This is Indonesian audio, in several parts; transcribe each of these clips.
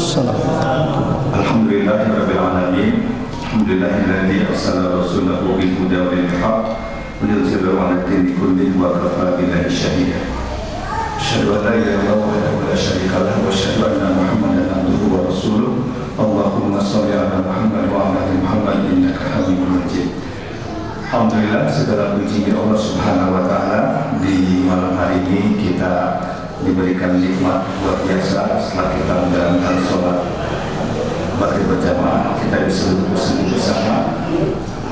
Alhamdulillahirabbil alamin. Alhamdulillahilladzi arsala rasulahu bil huda wa dinil haqq liyudhhirahu 'ala dini kullihi wa kafaa billahi shahida. Asyhadu an la ilaha illallah wahdahu la syarika lahu wa asyhadu anna Muhammadan abduhu wa rasuluh. Allahumma shalli 'ala Muhammad wa 'ala ali Muhammad innaka Hamidum Majid. Alhamdulillah, segala puji bagi Allah Subhanahu wa taala. Di malam hari ini kita diberikan nikmat luar biasa setelah kita menjalankan sholat maghrib berjamaah, kita bisa duduk bersama.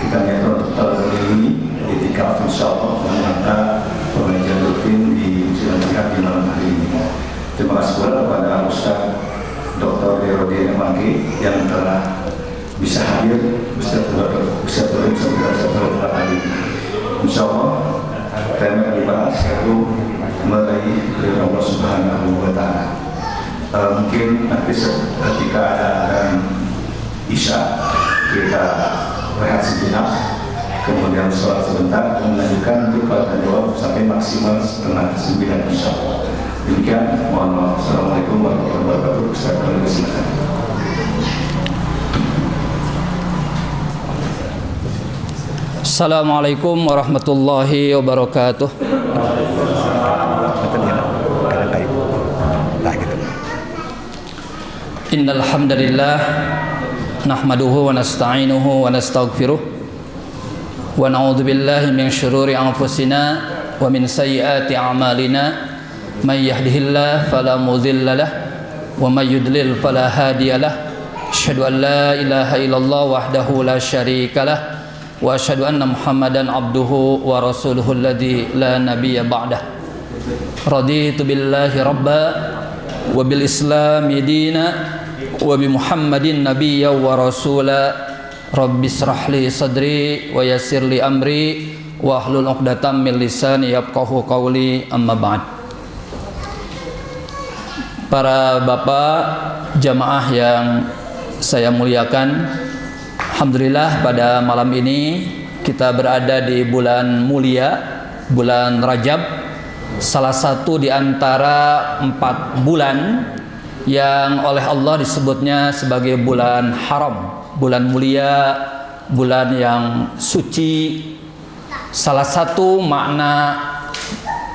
Kita niat untuk tahun ini itikaf insyaallah mengantar pengajian rutin di Jalan Jihad di malam hari ini. Terima kasih pula kepada Ustaz Dr. Herodiana Manggi yang telah bisa hadir bisa terlalu hari ini. Insyaallah tema yang dibahas yaitu meraih ridha Allah Subhanahu wa taala. Mungkin nanti ketika ada Isya kita rehat sejenak, kemudian sholat sebentar, melanjutkan untuk tanya jawab sampai maksimal setengah 9 insyaallah. Demikian, mohon maaf. Assalamualaikum warahmatullahi wabarakatuh. Silakan. Assalamualaikum warahmatullahi wabarakatuh. Innal hamdalillah nahmaduhu wa nasta'inuhu wa nastaghfiruh wa na'udzu billahi min shururi anfusina wa min sayyiati a'malina may yahdihillahu fala mudilla lahu wa may yudlil fala hadiya lahu. Asyhadu an la ilaha illallah wahdahu la syarika lahu wa asyhadu anna Muhammadan abduhu wa rasuluhu alladzi la nabiyya ba'dah. Raditu billahi rabba wa bil islami dina wa bi Muhammadin nabiyya wa rasula. Rabbi israh li sadri wa yassir li amri wa hlul 'uqdatam min lisani yafqahu qawli, amma ba'd. Para bapak jamaah yang saya muliakan, alhamdulillah pada malam ini kita berada di bulan mulia, bulan Rajab, salah satu di antara 4 bulan yang oleh Allah disebutnya sebagai bulan haram, bulan mulia, bulan yang suci. Salah satu makna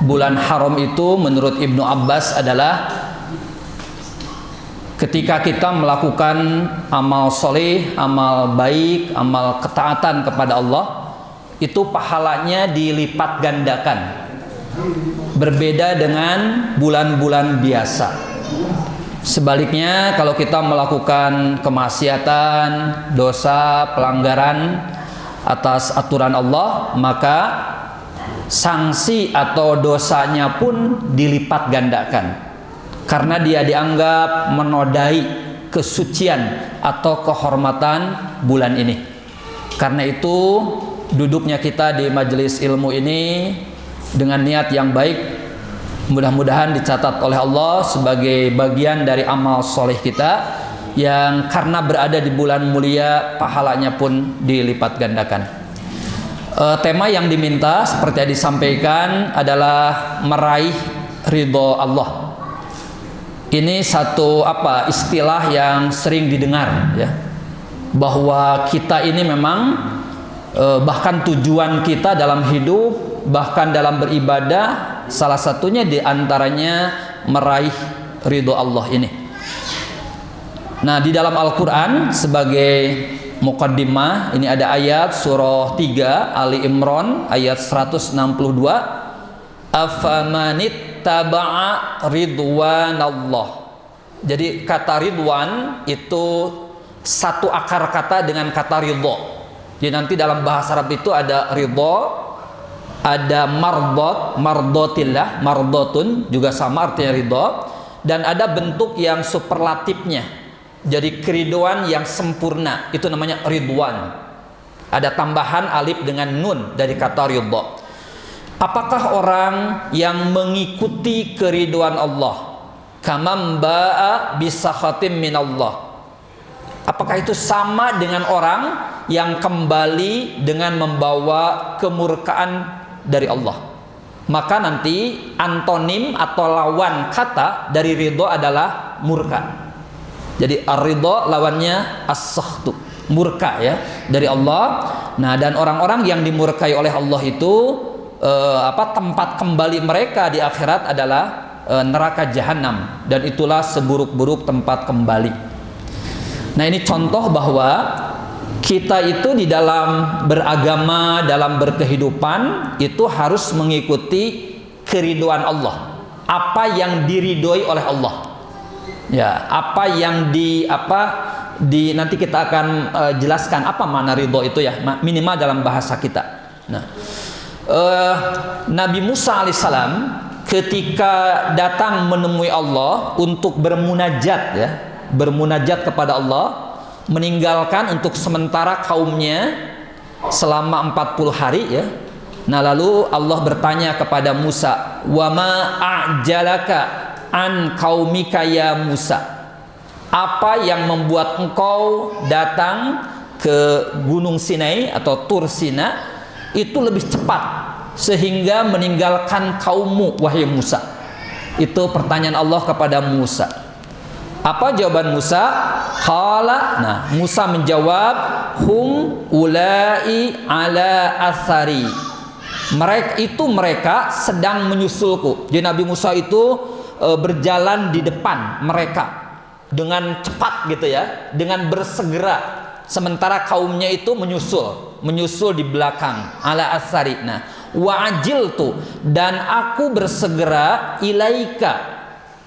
bulan haram itu menurut Ibnu Abbas adalah ketika kita melakukan amal soleh, amal baik, amal ketaatan kepada Allah, itu pahalanya dilipat gandakan, berbeda dengan bulan-bulan biasa. Sebaliknya, kalau kita melakukan kemaksiatan, dosa, pelanggaran atas aturan Allah, maka sanksi atau dosanya pun dilipat gandakan, karena dia dianggap menodai kesucian atau kehormatan bulan ini. Karena itu, duduknya kita di majelis ilmu ini dengan niat yang baik, mudah-mudahan dicatat oleh Allah sebagai bagian dari amal soleh kita, yang karena berada di bulan mulia pahalanya pun dilipat gandakan. Tema yang diminta seperti yang disampaikan adalah meraih ridho Allah. Ini satu istilah yang sering didengar, ya, bahwa kita ini memang bahkan tujuan kita dalam hidup, bahkan dalam beribadah, salah satunya diantaranya meraih ridho Allah ini. Nah, di dalam Al-Quran sebagai muqaddimah, ini ada ayat surah 3 Ali Imran ayat 162, afamanittaba'a ridwanallah. Jadi kata ridwan itu satu akar kata dengan kata ridho. Jadi nanti dalam bahasa Arab itu ada ridho, ada mardot, mardotillah, mardotun juga sama artinya ridho, dan ada bentuk yang superlatifnya, jadi keriduan yang sempurna, itu namanya ridwan. Ada tambahan alif dengan nun dari kata ridho. Apakah orang yang mengikuti keriduan Allah, kamam ba'a bisakhatim minallah, apakah itu sama dengan orang yang kembali dengan membawa kemurkaan dari Allah? Maka nanti antonim atau lawan kata dari ridho adalah murka. Jadi ar-ridha lawannya as-sakhtu, murka ya dari Allah. Nah, dan orang-orang yang dimurkai oleh Allah itu tempat kembali mereka di akhirat adalah neraka jahanam, dan itulah seburuk-buruk tempat kembali. Nah, ini contoh bahwa kita itu di dalam beragama, dalam berkehidupan itu harus mengikuti keriduan Allah. Apa yang diridhoi oleh Allah. Ya, apa yang nanti kita akan jelaskan apa makna ridho itu ya, minimal dalam bahasa kita. Nah, Nabi Musa alaihissalam ketika datang menemui Allah untuk bermunajat kepada Allah, meninggalkan untuk sementara kaumnya selama 40 hari ya. Nah, lalu Allah bertanya kepada Musa, "Wa ma a'jalaka an qaumika ya Musa?" Apa yang membuat engkau datang ke Gunung Sinai atau Tur Sina itu lebih cepat sehingga meninggalkan kaummu wahai Musa? Itu pertanyaan Allah kepada Musa. Apa jawaban Musa? Qala, nah Musa menjawab, hum ulai ala athari. Mereka sedang menyusulku. Jadi Nabi Musa itu berjalan di depan mereka dengan cepat gitu ya, dengan bersegera, sementara kaumnya itu menyusul di belakang, ala athari. Nah, wa ajiltu, dan aku bersegera, ilaika,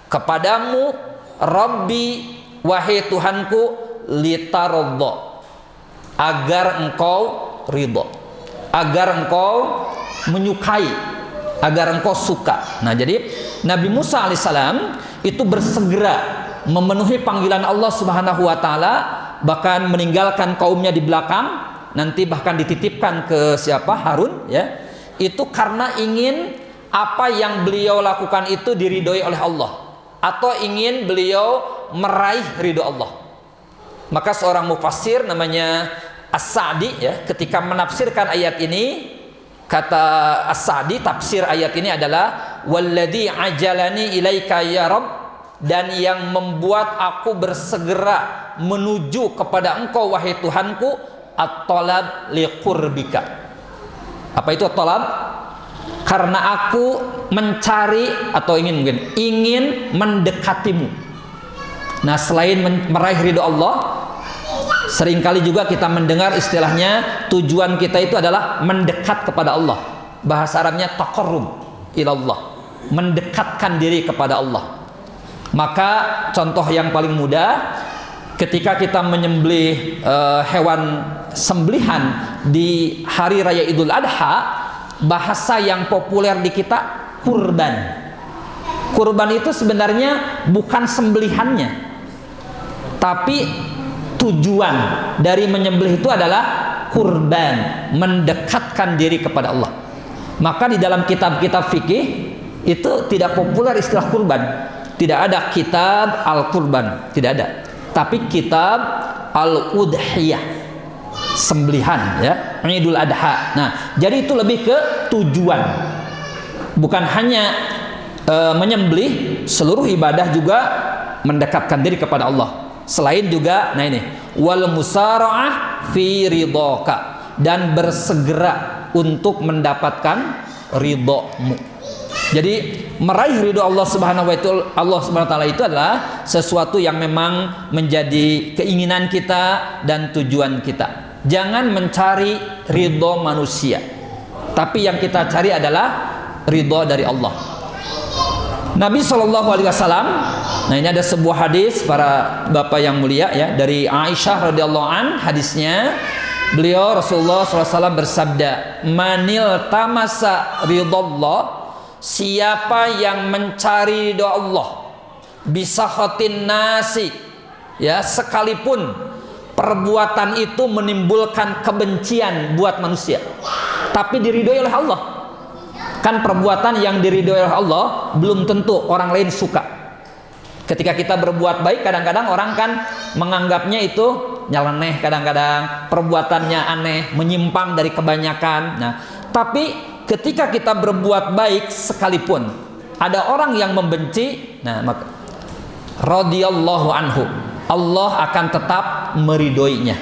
kepadamu, Rabbi, wahai Tuhanku, litaradha, agar engkau ridho, agar engkau menyukai, agar engkau suka. Nah, jadi Nabi Musa alaihissalam itu bersegera memenuhi panggilan Allah Subhanahu wa taala, bahkan meninggalkan kaumnya di belakang, nanti bahkan dititipkan ke siapa? Harun ya. Itu karena ingin apa yang beliau lakukan itu diridhoi oleh Allah, atau ingin beliau meraih ridho Allah. Maka seorang mufassir namanya As-Sa'di ya, ketika menafsirkan ayat ini, kata As-Sa'di, tafsir ayat ini adalah walladzi ajalani ilaika ya Rabb, dan yang membuat aku bersegera menuju kepada engkau wahai Tuhanku, at-talab liqurbika. Apa itu at-talab? Karena aku mencari atau ingin mendekatimu. Nah, selain meraih ridho Allah, seringkali juga kita mendengar istilahnya tujuan kita itu adalah mendekat kepada Allah. Bahasa Arabnya taqarrub ilallah, mendekatkan diri kepada Allah. Maka contoh yang paling mudah, ketika kita menyembelih hewan sembelihan di hari raya Idul Adha, bahasa yang populer di kita kurban. Kurban itu sebenarnya bukan sembelihannya, tapi tujuan dari menyembelih itu adalah kurban, mendekatkan diri kepada Allah. Maka di dalam kitab-kitab fikih itu tidak populer istilah kurban. Tidak ada kitab al-kurban, tidak ada. Tapi kitab al-udhiyah, sembelihan ya, Idul Adha. Nah, jadi itu lebih ke tujuan. Bukan hanya menyembelih, seluruh ibadah juga mendekatkan diri kepada Allah. Selain juga, nah ini, wal musara'ah fi ridhaka, dan bersegera untuk mendapatkan ridhomu. Jadi meraih ridho Allah Subhanahu wa taala itu adalah sesuatu yang memang menjadi keinginan kita dan tujuan kita. Jangan mencari ridho manusia, tapi yang kita cari adalah ridho dari Allah. Nabi SAW, nah ini ada sebuah hadis para bapak yang mulia ya, dari Aisyah radhiyallahu an, hadisnya beliau Rasulullah SAW bersabda, manil tamasa ridhallah, siapa yang mencari ridho Allah, bisa khotin nasi ya, sekalipun perbuatan itu menimbulkan kebencian buat manusia, tapi diridhoi oleh Allah. Kan perbuatan yang diridhoi oleh Allah belum tentu orang lain suka. Ketika kita berbuat baik, kadang-kadang orang kan menganggapnya itu nyeleneh, kadang-kadang perbuatannya aneh, menyimpang dari kebanyakan. Nah, tapi ketika kita berbuat baik sekalipun ada orang yang membenci, nah maka radhiyallahu anhu, Allah akan tetap meridhoinya.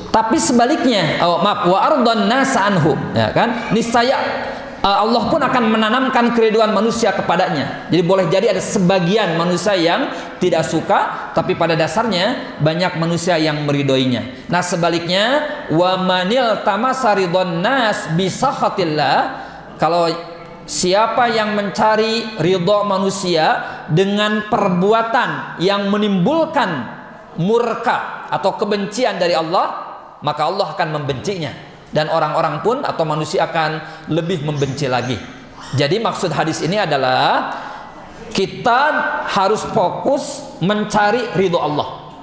Tapi sebaliknya, wa ardhan nas anhu, ya kan? Niscaya Allah pun akan menanamkan keriduan manusia kepadanya. Jadi boleh jadi ada sebagian manusia yang tidak suka, tapi pada dasarnya banyak manusia yang meridhoinya. Nah sebaliknya, wa manil tamasa ridhon nas bi sakhatillah, kalau siapa yang mencari ridho manusia dengan perbuatan yang menimbulkan murka atau kebencian dari Allah, maka Allah akan membencinya, dan orang-orang pun atau manusia akan lebih membenci lagi. Jadi maksud hadis ini adalah kita harus fokus mencari ridho Allah.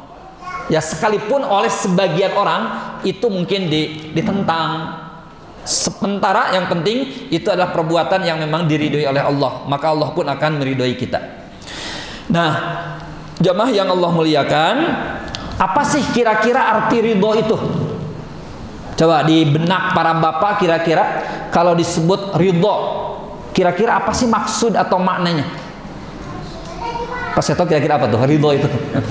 Ya sekalipun oleh sebagian orang itu mungkin ditentang. Sementara yang penting itu adalah perbuatan yang memang diridhoi oleh Allah, maka Allah pun akan meridhoi kita. Nah, jamaah yang Allah muliakan, apa sih kira-kira arti ridho itu? Coba di benak para bapak, kira-kira kalau disebut ridho, kira-kira apa sih maksud atau maknanya? Pak Seto, kira-kira apa tuh ridho itu?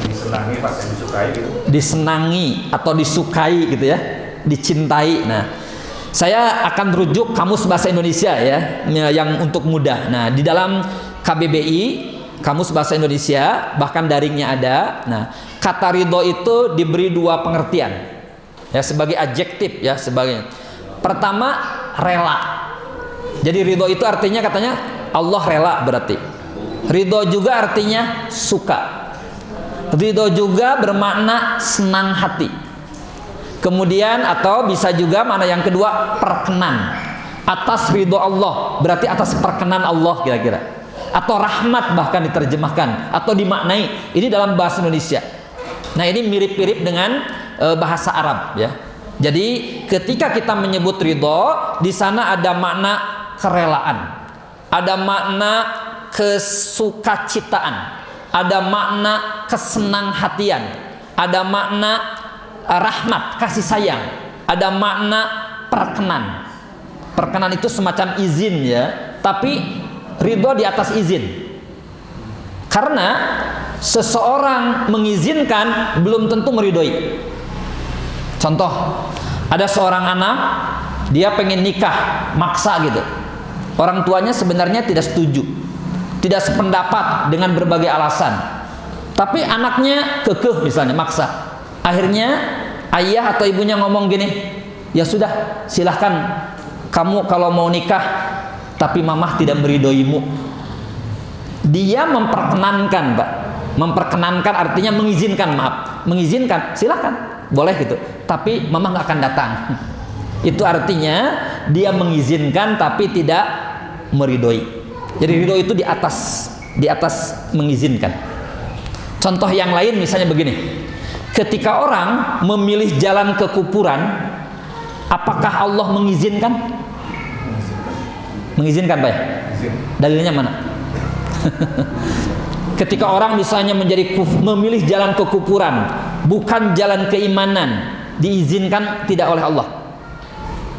Disenangi, pasti disukai gitu. Disenangi atau disukai gitu ya, dicintai. Nah, saya akan rujuk Kamus Bahasa Indonesia ya, yang untuk mudah. Nah, di dalam KBBI, Kamus Bahasa Indonesia, bahkan daringnya ada. Nah, kata ridho itu diberi dua pengertian. Ya, sebagai adjektif ya, sebagai pertama rela. Jadi ridho itu artinya katanya Allah rela berarti. Ridho juga artinya suka. Ridho juga bermakna senang hati. Kemudian atau bisa juga mana yang kedua perkenan. Atas ridho Allah berarti atas perkenan Allah kira-kira. Atau rahmat bahkan diterjemahkan atau dimaknai. Ini dalam bahasa Indonesia. Nah ini mirip-mirip dengan bahasa Arab ya. Jadi ketika kita menyebut ridho, di sana ada makna kerelaan, ada makna kesukacitaan, ada makna kesenanghatian, ada makna rahmat, kasih sayang, ada makna perkenan. Perkenan itu semacam izin ya, tapi ridho di atas izin. Karena seseorang mengizinkan belum tentu meridhoi. Contoh, ada seorang anak, dia pengen nikah, maksa gitu. Orang tuanya sebenarnya tidak setuju, tidak sependapat dengan berbagai alasan. Tapi anaknya kekeh misalnya, maksa. Akhirnya ayah atau ibunya ngomong gini, ya sudah, silahkan kamu kalau mau nikah, tapi mamah tidak meridhoimu. Dia memperkenankan, Pak. Memperkenankan artinya mengizinkan, maaf, mengizinkan, silahkan, boleh gitu. Tapi mamah nggak akan datang. Itu artinya dia mengizinkan tapi tidak meridhoi. Jadi ridho itu di atas mengizinkan. Contoh yang lain misalnya begini. Ketika orang memilih jalan ke kuburan, apakah Allah mengizinkan? Mengizinkan, Pak ya? Dalilnya mana? Ketika orang misalnya memilih jalan ke kuburan, bukan jalan keimanan, diizinkan tidak oleh Allah.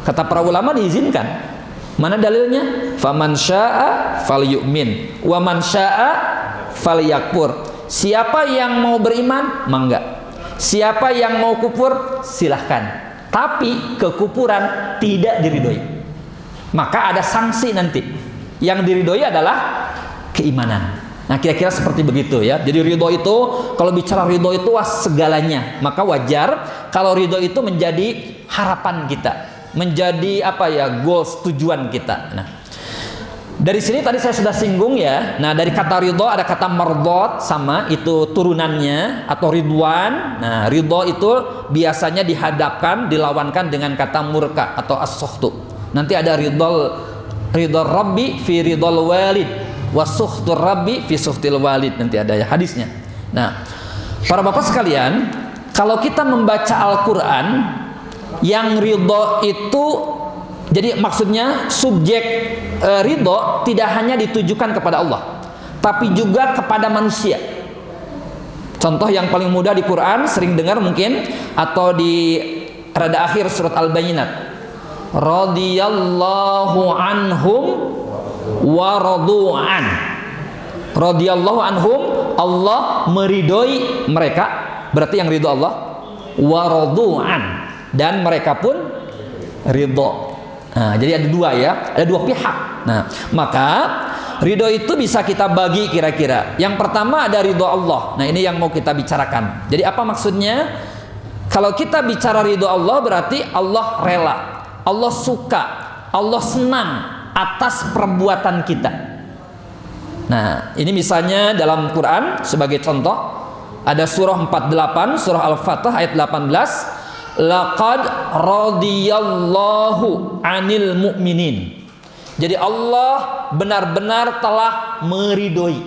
Kata para ulama diizinkan. Mana dalilnya? Faman syaa'a falyu'min wa man syaa'a falyakfur. Siapa yang mau beriman, mangga. Siapa yang mau kufur, silahkan. Tapi ke kuburan tidak diridhoi. Maka ada sanksi nanti. Yang diridhoi adalah keimanan. Nah kira-kira seperti begitu ya. Jadi ridho itu, kalau bicara ridho itu segalanya. Maka wajar kalau ridho itu menjadi harapan kita, menjadi apa ya, goals, tujuan kita. Nah dari sini tadi saya sudah singgung ya. Nah dari kata ridho ada kata mardot, sama itu turunannya atau ridwan. Nah ridho itu biasanya dihadapkan, dilawankan dengan kata murka atau as-sukhtu. Nanti ada ridho Rabbi fi ridhol walid, wasukhtur Rabbi fi sukhtil walid, nanti ada ya hadisnya. Nah, para bapak sekalian, kalau kita membaca Al-Quran, yang ridho itu, jadi maksudnya subjek ridho tidak hanya ditujukan kepada Allah, tapi juga kepada manusia. Contoh yang paling mudah di Quran, sering dengar mungkin, atau di rada akhir surat Al-Bayyinat, radhiyallahu anhum wa radu'an. Radhiyallahu anhum, Allah meridhoi mereka, berarti yang ridho Allah, waradu'an, dan mereka pun ridho. Nah, jadi ada dua ya, ada dua pihak. Nah, maka ridho itu bisa kita bagi kira-kira. Yang pertama ada ridho Allah. Nah, ini yang mau kita bicarakan. Jadi apa maksudnya? Kalau kita bicara ridho Allah berarti Allah rela, Allah suka, Allah senang atas perbuatan kita. Nah, ini misalnya dalam Quran sebagai contoh ada surah 48, surah Al-Fatah ayat 18. Laqad radiyallahu 'anil mu'minin. Jadi Allah benar-benar telah meridhoi,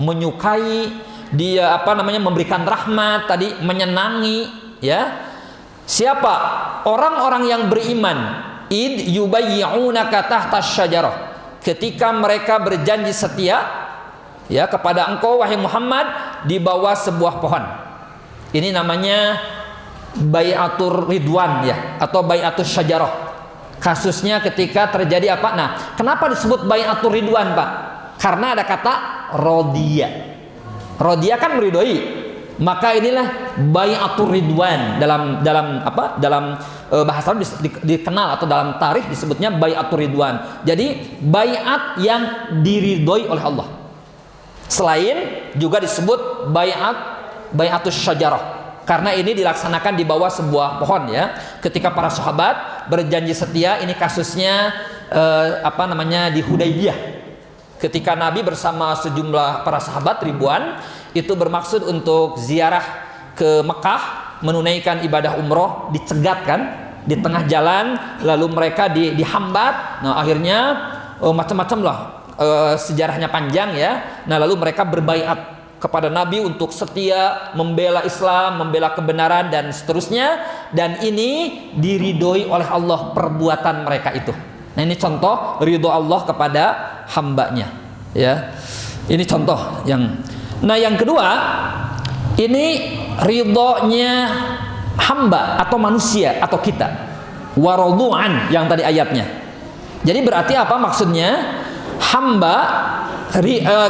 menyukai, dia memberikan rahmat tadi, menyenangi ya. Siapa? Orang-orang yang beriman. Id yubayyi'unaka tahta syajarah. Ketika mereka berjanji setia ya kepada engkau wahai Muhammad di bawah sebuah pohon. Ini namanya bai'atur ridwan ya, atau bai'atus syajarah. Kasusnya ketika terjadi apa? Nah, kenapa disebut bai'atur ridwan, Pak? Karena ada kata rodiya. Rodiya kan meridhoi. Maka inilah bai'atur ridwan dalam bahasa Arab dikenal, atau dalam tarikh disebutnya bai'atur ridwan. Jadi bai'at yang diridhoi oleh Allah. Selain juga disebut bai'atus syajarah. Karena ini dilaksanakan di bawah sebuah pohon ya. Ketika para sahabat berjanji setia, ini kasusnya di Hudaybiyah. Ketika Nabi bersama sejumlah para sahabat ribuan itu bermaksud untuk ziarah ke Mekah, menunaikan ibadah umroh, dicegat kan di tengah jalan, lalu mereka dihambat. Nah, akhirnya macam-macam lah, sejarahnya panjang ya. Nah, lalu mereka berbaiat kepada Nabi untuk setia membela Islam, membela kebenaran dan seterusnya, dan ini diridhoi oleh Allah perbuatan mereka itu. Nah, ini contoh ridho Allah kepada hambanya ya. Ini contoh yang. Nah, yang kedua, ini ridhonya hamba atau manusia atau kita, waradu'an yang tadi ayatnya. Jadi berarti apa maksudnya? Hamba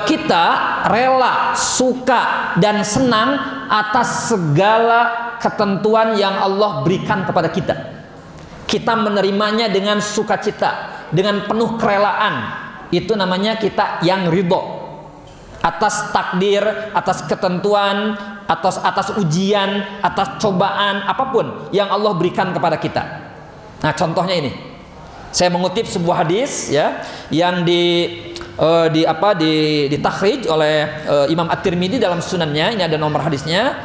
kita rela, suka dan senang atas segala ketentuan yang Allah berikan kepada kita. Kita menerimanya dengan sukacita, dengan penuh kerelaan. Itu namanya kita yang ridho atas takdir, atas ketentuan, atas ujian, atas cobaan apapun yang Allah berikan kepada kita. Nah, contohnya ini. Saya mengutip sebuah hadis ya yang ditakhrij oleh Imam At-Tirmidzi dalam sunannya. Ini ada nomor hadisnya.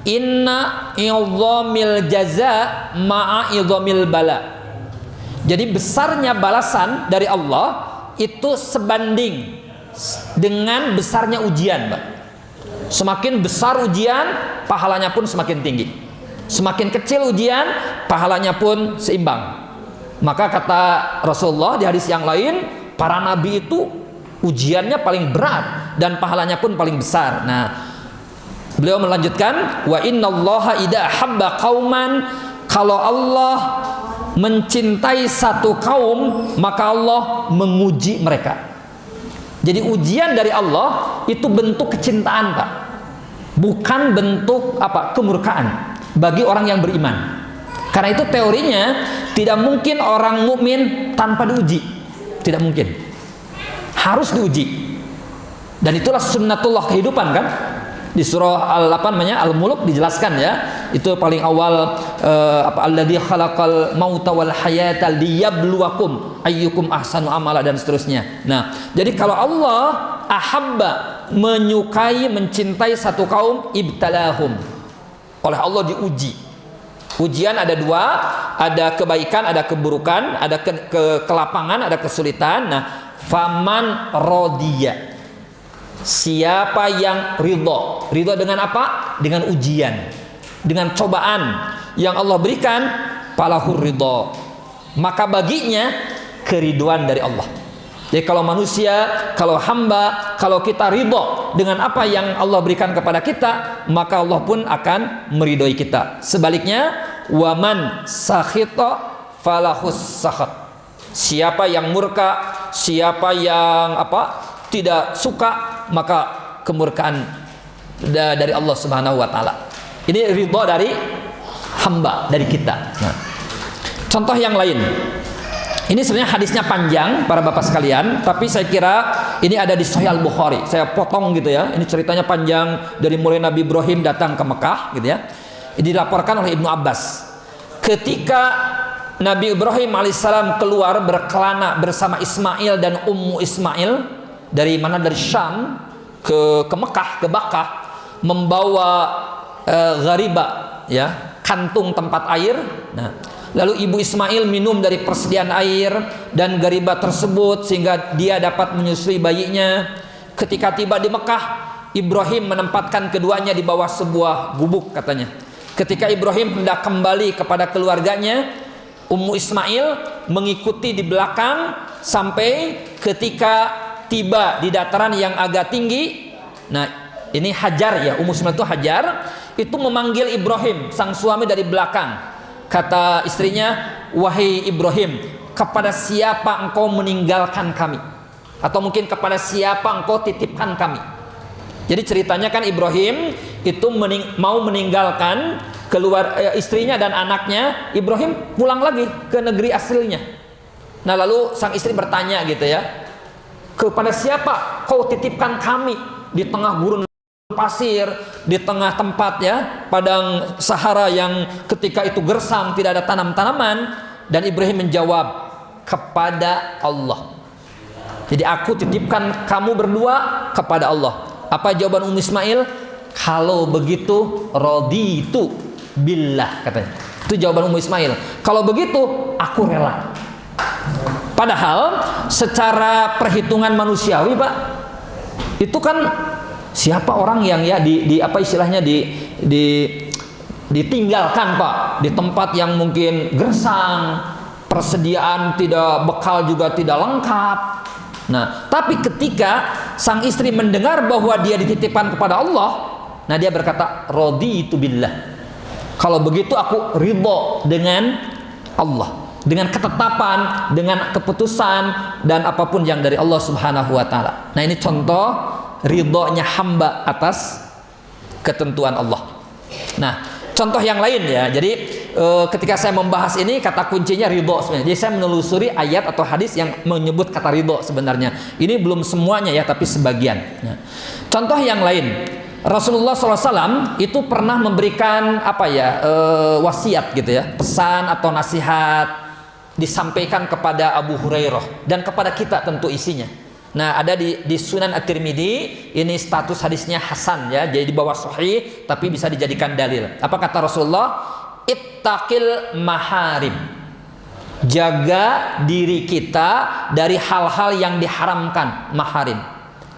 Inna idhamil jaza ma'a idhamil bala. Jadi besarnya balasan dari Allah itu sebanding dengan besarnya ujian, Pak. Semakin besar ujian, pahalanya pun semakin tinggi. Semakin kecil ujian, pahalanya pun seimbang. Maka kata Rasulullah di hadis yang lain, para nabi itu ujiannya paling berat dan pahalanya pun paling besar. Nah, beliau melanjutkan, wa innallaha idza habba qauman, kalau Allah mencintai satu kaum, maka Allah menguji mereka. Jadi ujian dari Allah itu bentuk kecintaan, Pak. Bukan bentuk kemurkaan bagi orang yang beriman. Karena itu teorinya tidak mungkin orang mukmin tanpa diuji. Tidak mungkin. Harus diuji. Dan itulah sunnatullah kehidupan kan? Di surah Al-Mulk dijelaskan ya. Itu paling awal alladzi khalaqal mauta wal hayata liyabluwakum ayyukum ahsanu amala dan seterusnya. Nah, jadi kalau Allah ahabba, menyukai, mencintai satu kaum, ibtalahum. Oleh Allah diuji. Ujian ada dua, ada kebaikan, ada keburukan, ada kelapangan, ada kesulitan. Nah, faman rodiya, siapa yang ridho. Ridho dengan apa? Dengan ujian, dengan cobaan yang Allah berikan, falahur ridho, maka baginya keriduan dari Allah. Jadi kalau manusia, kalau hamba, kalau kita ridho dengan apa yang Allah berikan kepada kita, maka Allah pun akan meridhoi kita. Sebaliknya, waman sakhita falahus sakhat. Siapa yang murka, siapa yang tidak suka, maka kemurkaan dari Allah Subhanahu wa taala. Ini ridho dari hamba, dari kita. Nah, contoh yang lain. Ini sebenarnya hadisnya panjang para bapak sekalian, tapi saya kira ini ada di Sahih Al-Bukhari. Saya potong gitu ya. Ini ceritanya panjang dari mulai Nabi Ibrahim datang ke Mekah gitu ya. Ini dilaporkan oleh Ibnu Abbas. Ketika Nabi Ibrahim alaihissalam keluar berkelana bersama Ismail dan Ummu Ismail dari mana? Dari Syam ke Mekah, ke Bakkah, membawa ghariba ya, kantung tempat air. Nah, lalu ibu Ismail minum dari persediaan air dan ghariba tersebut sehingga dia dapat menyusui bayinya. Ketika tiba di Mekah, Ibrahim menempatkan keduanya di bawah sebuah gubuk katanya. Ketika Ibrahim hendak kembali kepada keluarganya, Ummu Ismail mengikuti di belakang sampai ketika tiba di dataran yang agak tinggi. Nah, ini Hajar ya, Ummu Ismail itu Hajar, itu memanggil Ibrahim, sang suami dari belakang. Kata istrinya, "Wahai Ibrahim, kepada siapa engkau meninggalkan kami? Atau mungkin kepada siapa engkau titipkan kami?" Jadi ceritanya kan Ibrahim itu mau meninggalkan istrinya dan anaknya. Ibrahim pulang lagi ke negeri aslinya. Nah, lalu sang istri bertanya gitu ya, "Kepada siapa kau titipkan kami di tengah gurun pasir, di tengah tempat ya padang Sahara yang ketika itu gersang, tidak ada tanam-tanaman?" Dan Ibrahim menjawab, "Kepada Allah. Jadi aku titipkan kamu berdua kepada Allah." Apa jawaban Ummu Ismail? "Kalau begitu raditu billah," katanya. Itu jawaban Ummu Ismail. "Kalau begitu aku rela." Padahal secara perhitungan manusiawi, Pak, itu kan siapa orang yang ya ditinggalkan, Pak, di tempat yang mungkin gersang, persediaan tidak, bekal juga tidak lengkap. Nah, tapi ketika sang istri mendengar bahwa dia dititipkan kepada Allah, nah dia berkata, "Raditu billah." Kalau begitu aku ridho dengan Allah, dengan ketetapan, dengan keputusan dan apapun yang dari Allah Subhanahu wa taala. Nah, ini contoh ridhonya hamba atas ketentuan Allah. Nah, contoh yang lain ya. Jadi ketika saya membahas ini, kata kuncinya ridho sebenarnya. Jadi saya menelusuri ayat atau hadis yang menyebut kata ridho sebenarnya. Ini belum semuanya ya, tapi sebagian. Nah, contoh yang lain, Rasulullah SAW itu pernah memberikan wasiat gitu ya, pesan atau nasihat, disampaikan kepada Abu Hurairah dan kepada kita tentu isinya. Nah, ada di Sunan At-Tirmidzi, ini status hadisnya hasan ya, jadi di bawah sahih tapi bisa dijadikan dalil. Apa kata Rasulullah? "Ittaqil maharim." Jaga diri kita dari hal-hal yang diharamkan, maharim.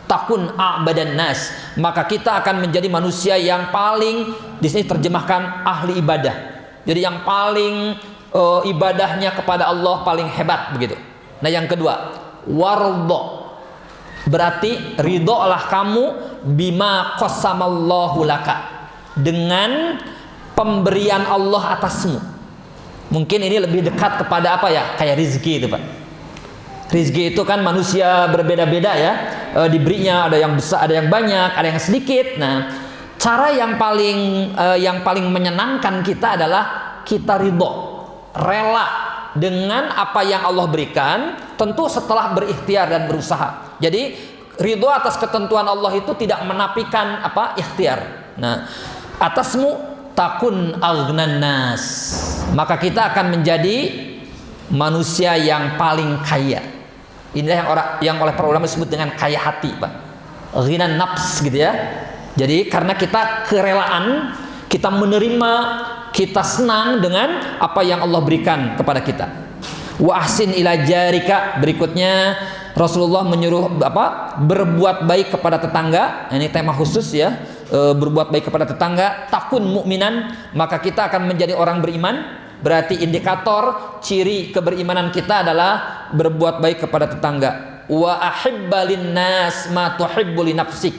Takun a'badan nas, maka kita akan menjadi manusia yang paling, di sini terjemahkan ahli ibadah. Jadi yang paling ibadahnya kepada Allah paling hebat begitu. Nah, yang kedua, wardo. Berarti ridholah kamu bima qasamallahu laka, dengan pemberian Allah atasmu. Mungkin ini lebih dekat kepada apa ya? Kayak rizki itu, Pak. Rizki itu kan manusia berbeda-beda ya. Diberinya ada yang besar, ada yang banyak, ada yang sedikit. Nah, cara yang paling menyenangkan kita adalah kita ridho, rela dengan apa yang Allah berikan, tentu setelah berikhtiar dan berusaha. Jadi ridho atas ketentuan Allah itu tidak menafikan ikhtiar. Nah, atasmu takun aghnan nas, maka kita akan menjadi manusia yang paling kaya. Inilah yang oleh para ulama disebut dengan kaya hati, Pak. Ghinan nafs gitu ya. Jadi karena kita kerelaan, kita menerima, kita senang dengan apa yang Allah berikan kepada kita. Wa ahsin ila jarika, berikutnya Rasulullah menyuruh berbuat baik kepada tetangga. Ini tema khusus ya. Berbuat baik kepada tetangga, takun mukminan, maka kita akan menjadi orang beriman. Berarti indikator ciri keberimanan kita adalah berbuat baik kepada tetangga. Wa ahibbalin nas ma tuhibbu li nafsik.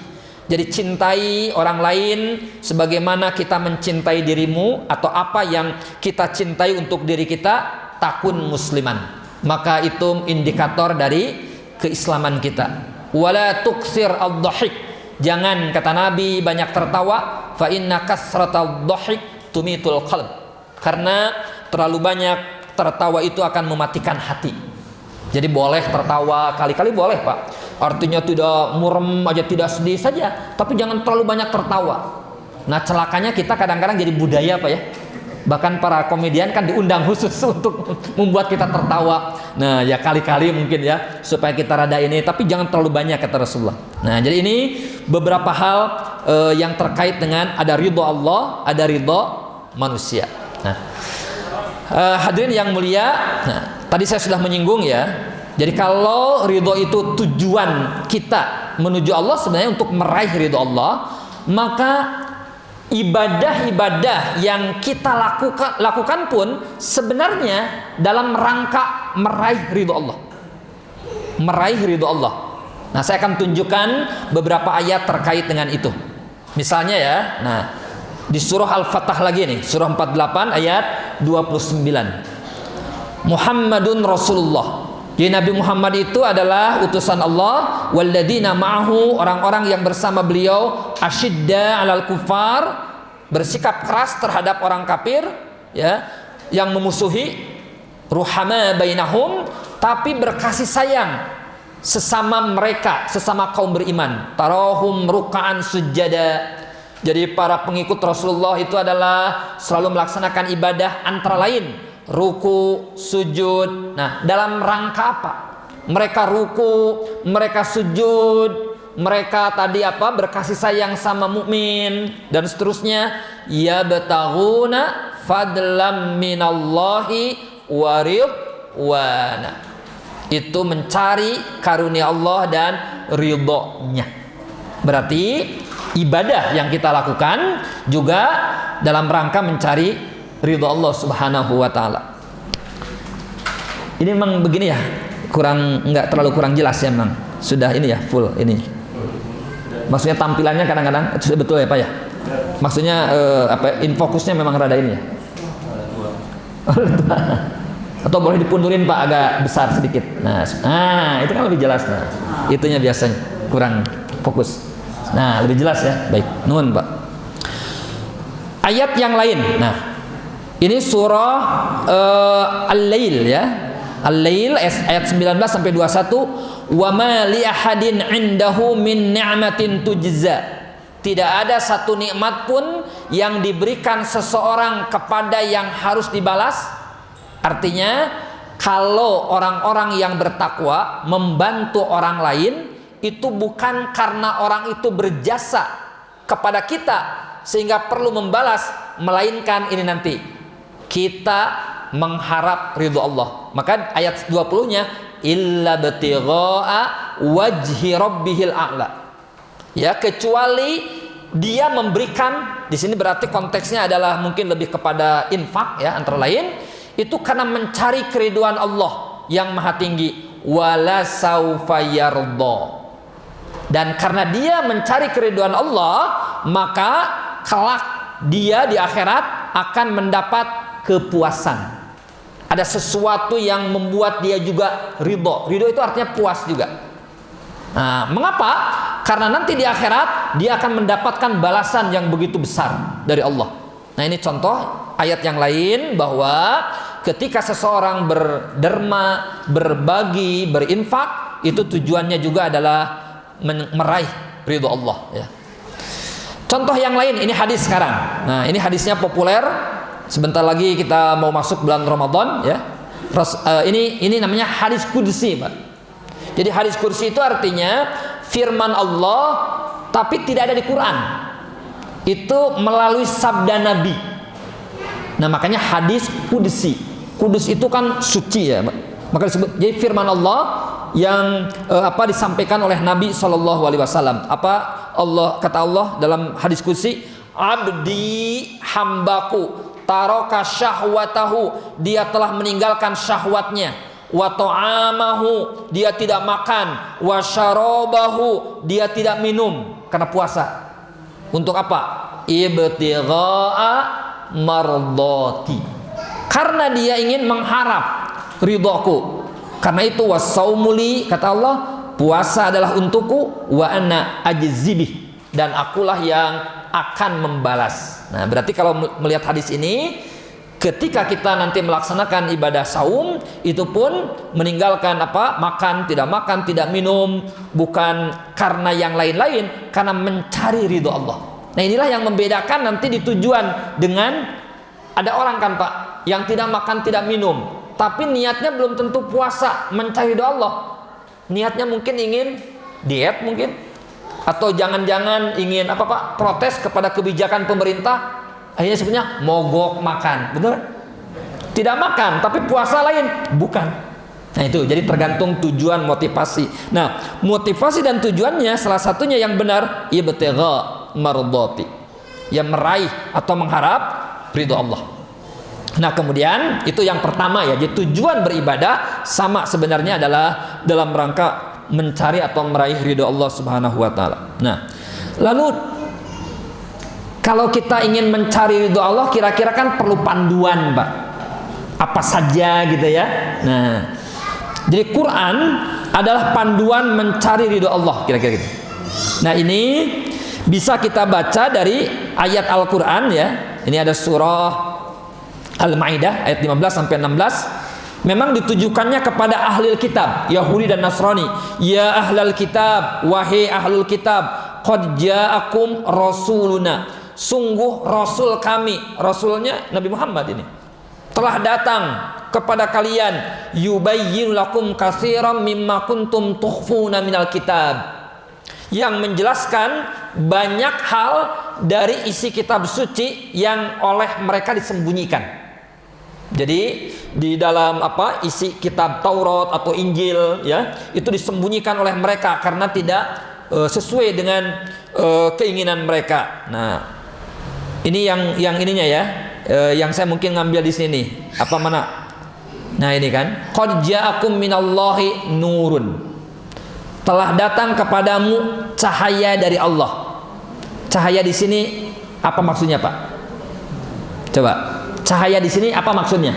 Jadi cintai orang lain sebagaimana kita mencintai dirimu, atau apa yang kita cintai untuk diri kita, takun musliman. Maka itu indikator dari keislaman kita. Wala tuksir ad-dhahik, Jangan, kata Nabi, banyak tertawa, fa inna kasratal dhahik tumitul qalb. Karena terlalu banyak tertawa itu akan mematikan hati. Jadi boleh tertawa kali-kali, boleh Pak. Artinya tidak murem aja, tidak sedih saja, tapi jangan terlalu banyak tertawa. Nah, celakanya kita kadang-kadang jadi budaya Pak ya. Bahkan para komedian kan diundang khusus untuk membuat kita tertawa. Nah, ya kali-kali mungkin ya, supaya kita rada ini, tapi jangan terlalu banyak, kata Rasulullah. Nah, jadi ini beberapa hal yang terkait dengan ada ridho Allah, ada ridho manusia. Nah, hadirin yang mulia, nah, tadi saya sudah menyinggung ya. Jadi kalau ridho itu tujuan kita menuju Allah, sebenarnya untuk meraih ridho Allah, maka ibadah-ibadah yang kita lakukan pun sebenarnya dalam rangka meraih ridho Allah. Meraih ridho Allah. Nah, saya akan tunjukkan beberapa ayat terkait dengan itu. Misalnya ya, nah di surah Al-Fatah lagi nih, surah 48 ayat 29. Muhammadun Rasulullah. Jadi Nabi Muhammad itu adalah utusan Allah. Walladzina ma'ahu, orang-orang yang bersama beliau, asyidda 'alal kufar, bersikap keras terhadap orang kafir, ya, yang memusuhi, ruhama bainahum, tapi berkasih sayang sesama mereka, sesama kaum beriman. Tarahum ruk'an sujada. Jadi para pengikut Rasulullah itu adalah selalu melaksanakan ibadah antara lain ruku, sujud. Nah, dalam rangka apa? Mereka ruku, mereka sujud, mereka tadi apa? Berkasih sayang sama mukmin dan seterusnya. Ya bataghuna fadlam minallahi wa ridwana. Itu mencari karunia Allah dan ridhonya. Berarti ibadah yang kita lakukan juga dalam rangka mencari ridho Allah Subhanahu wa taala. Ini memang begini ya, enggak terlalu kurang jelas ya memang. Sudah ini ya, full ini. Maksudnya tampilannya kadang-kadang itu betul ya Pak ya. Maksudnya infokusnya memang rada ini ya. Atau boleh dipundurin Pak agak besar sedikit. Nah, itu kan lebih jelas. Nah, itunya biasanya kurang fokus. Nah, lebih jelas ya. Baik, nuhun Pak. Ayat yang lain. Nah, ini surah Al-Lail ya. Al-Lail ayat 19 sampai 21. Wa ma li ahadin 'indahu min ni'matin tujza. Tidak ada satu nikmat pun yang diberikan seseorang kepada yang harus dibalas. Artinya kalau orang-orang yang bertakwa membantu orang lain, itu bukan karena orang itu berjasa kepada kita sehingga perlu membalas, melainkan ini nanti kita mengharap ridho Allah. Maka ayat 20-nya illa batigha'a wajhi rabbihil a'la. Ya, kecuali dia memberikan, di sini berarti konteksnya adalah mungkin lebih kepada infak ya, antara lain itu karena mencari keriduan Allah yang maha tinggi. Wala saufa yardha. Dan karena dia mencari keriduan Allah, maka kelak dia di akhirat akan mendapat kepuasan. Ada sesuatu yang membuat dia juga ridho. Ridho itu artinya puas juga. Nah, mengapa? Karena nanti di akhirat dia akan mendapatkan balasan yang begitu besar dari Allah. Nah, ini contoh ayat yang lain bahwa ketika seseorang berderma, berbagi, berinfak, itu tujuannya juga adalah meraih ridho Allah ya. Contoh yang lain, ini hadis sekarang. Nah, ini hadisnya populer. Sebentar lagi kita mau masuk bulan Ramadan ya. Ini namanya hadis qudsi, Pak. Jadi hadis qudsi itu artinya firman Allah tapi tidak ada di Quran. Itu melalui sabda Nabi. Nah, makanya hadis qudsi. Kudus itu kan suci ya, Pak. Maka disebut jadi firman Allah yang disampaikan oleh Nabi SAW. Kata Allah dalam hadis qudsi, abdi hambaku taraka syahwatahu, dia telah meninggalkan syahwatnya, wa ta'amahu, dia tidak makan, wa syarabahu, dia tidak minum karena puasa. Untuk apa? Ibtigha'a mardati, karena dia ingin mengharap ridhoku. Karena itu wasaumuli, kata Allah, puasa adalah untukku, wa ana ajzibih, dan akulah yang akan membalas. Nah, berarti kalau melihat hadis ini, ketika kita nanti melaksanakan ibadah saum, itu pun meninggalkan makan, tidak minum, bukan karena yang lain-lain, karena mencari ridho Allah. Nah, inilah yang membedakan nanti di tujuan dengan ada orang kan Pak, yang tidak makan, tidak minum, tapi niatnya belum tentu puasa, mencari ridho Allah. Niatnya mungkin ingin diet mungkin, atau jangan-jangan ingin protes kepada kebijakan pemerintah. Akhirnya sebenarnya mogok makan, betul? Tidak makan, tapi puasa lain, bukan. Nah itu, jadi tergantung tujuan motivasi. Nah, motivasi dan tujuannya salah satunya yang benar, ibtigha mardhati, yang meraih atau mengharap ridho Allah. Nah kemudian itu yang pertama ya, jadi tujuan beribadah sama sebenarnya adalah dalam rangka mencari atau meraih ridho Allah Subhanahu wa taala. Nah, lalu kalau kita ingin mencari ridho Allah, kira-kira kan perlu panduan, Pak. Apa saja gitu ya. Nah, jadi Quran adalah panduan mencari ridho Allah, kira-kira gitu. Nah, ini bisa kita baca dari ayat Al-Quran ya. Ini ada surah Al-Maidah ayat 15 sampai 16. Memang ditujukannya kepada ahli kitab, Yahudi dan Nasrani. Ya ahlal kitab, wahai ahlul kitab, qad ja'akum rasuluna. Sungguh rasul kami, rasulnya Nabi Muhammad ini, telah datang kepada kalian, yubayyin lakum katsiran mimma kuntum tukhfuna minal kitab, yang menjelaskan banyak hal dari isi kitab suci yang oleh mereka disembunyikan. Jadi di dalam isi kitab Taurat atau Injil ya, itu disembunyikan oleh mereka karena tidak sesuai dengan keinginan mereka. Nah, ini yang ininya ya, yang saya mungkin ngambil di sini. Apa mana? Nah, ini kan, qad ja'akum minallahi nurun. Telah datang kepadamu cahaya dari Allah. Cahaya di sini apa maksudnya, Pak? Coba. Cahaya di sini apa maksudnya?